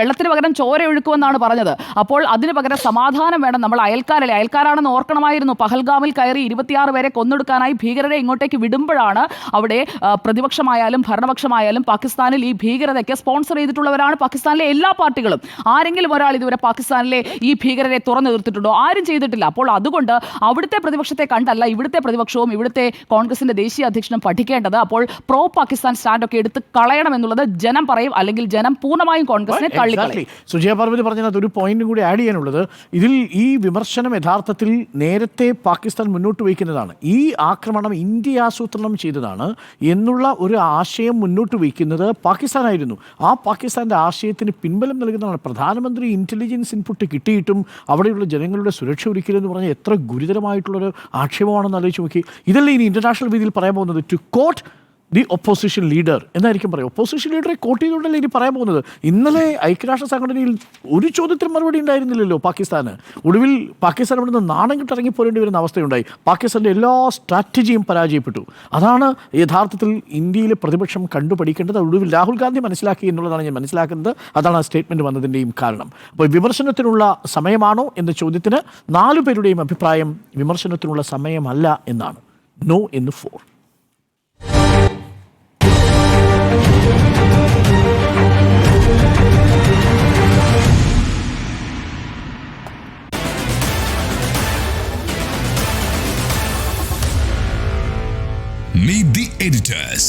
വെള്ളത്തിന് പകരം ചോര ഒഴുക്കുമെന്നാണ് പറഞ്ഞത്. അപ്പോൾ അതിന് പകരം സമാധാനം വേണം. നമ്മൾ അയൽക്കാരാണെന്ന് ഓർക്കണമായിരുന്നു. പഹൽഗാമിൽ കയറി 26 പേരെ കൊന്നൊടുക്കാനായി ഭീകരരെ ഇങ്ങോട്ടേക്ക് വിടുമ്പോഴാണ് അവിടെ പ്രതിപക്ഷമായാലും ഭരണപക്ഷമായാലും പാകിസ്ഥാനിൽ ഈ ഭീകരതയ്ക്ക് സ്പോൺസർ ചെയ്തിട്ടുള്ളവരാണ് പാകിസ്ഥാനിലെ എല്ലാ പാർട്ടികളും. ആരെങ്കിലും ഒരാൾ ഇതുവരെ പാകിസ്ഥാനിലെ ഈ ഭീകരരെ തുറന്നു നിർത്തിയിട്ടുണ്ടോ? ആരും ചെയ്തിട്ടില്ല. അപ്പോൾ അതുകൊണ്ട് അവിടുത്തെ പ്രതിപക്ഷത്തെ കണ്ടല്ല ഇവിടുത്തെ പ്രതിപക്ഷവും ഇവിടുത്തെ കോൺഗ്രസിന്റെ ദേശീയ അധ്യക്ഷനും പഠിക്കേണ്ടത്. അപ്പോൾ പ്രോ പാകിസ്ഥാൻ സ്റ്റാൻഡൊക്കെ എടുത്ത് കളയണം എന്നുള്ളത് ജനം പറയും, അല്ലെങ്കിൽ ജനം പൂർണ്ണമായും കോൺഗ്രസിനെ തള്ളിക്കളയും. സുജയ പാർവതി പറഞ്ഞത് ഒരു പോയിന്റും കൂടി ആഡ് ചെയ്യാനുള്ളത്, ഇതിൽ ഈ വിമർശനം യഥാർത്ഥത്തിൽ നേരത്തെ പാകിസ്ഥാൻ മുന്നോട്ട് വയ്ക്കുന്നതാണ്. ഈ ആക്രമണം ഇന്ത്യ ആസൂത്രണം ചെയ്തതാണ് എന്നുള്ള ഒരു ആശയം മുന്നോട്ട് വയ്ക്കുന്നത് പാകിസ്ഥാനായിരുന്നു. ആ പാകിസ്ഥാന്റെ ആശയത്തിന് പിൻബലം നൽകുന്നതാണ്. പ്രധാനമന്ത്രി ഇന്റലിജൻസ് ഇൻപുട്ട് കിട്ടിയിട്ടും അവിടെയുള്ള ജനങ്ങളുടെ സുരക്ഷ ഒരുക്കില്ലെന്ന് പറഞ്ഞാൽ എത്ര ഗുരുതരമായിട്ടുള്ളൊരു ആക്ഷേപമാണെന്ന് ആലോചിച്ച് നോക്കി. ഇതല്ലേ ഇനി ഇന്റർനാഷണൽ വേദിയിൽ പറയാൻ പോകുന്നത്? To quote the opposition leader എന്നായിരിക്കും പറയും. ഒപ്പോസിഷൻ ലീഡറെ കോട്ട് ചെയ്തുകൊണ്ടല്ലേ ഇനി പറയാൻ പോകുന്നത്. ഇന്നലെ ഐക്യരാഷ്ട്ര സംഘടനയിൽ ഒരു ചോദ്യത്തിന് മറുപടി ഉണ്ടായിരുന്നില്ലല്ലോ പാകിസ്ഥാന്. ഒടുവിൽ പാകിസ്ഥാൻ അവിടെ നിന്ന് നാണം കിട്ടിറങ്ങി പോരേണ്ടി വരുന്ന അവസ്ഥയുണ്ടായി. പാകിസ്ഥാൻ്റെ എല്ലാ സ്ട്രാറ്റജിയും പരാജയപ്പെട്ടു. അതാണ് യഥാർത്ഥത്തിൽ ഇന്ത്യയിലെ പ്രതിപക്ഷം കണ്ടുപഠിക്കേണ്ടത്. ഒടുവിൽ രാഹുൽ ഗാന്ധി മനസ്സിലാക്കി എന്നുള്ളതാണ് ഞാൻ മനസ്സിലാക്കുന്നത്. അതാണ് ആ സ്റ്റേറ്റ്മെൻറ്റ് വന്നതിൻ്റെയും കാരണം. അപ്പോൾ വിമർശനത്തിനുള്ള സമയമാണോ എന്ന ചോദ്യത്തിന് 4 പേരുടെയും അഭിപ്രായം വിമർശനത്തിനുള്ള സമയമല്ല എന്നാണ്. നോ എന്ന് 4. Meet the editors.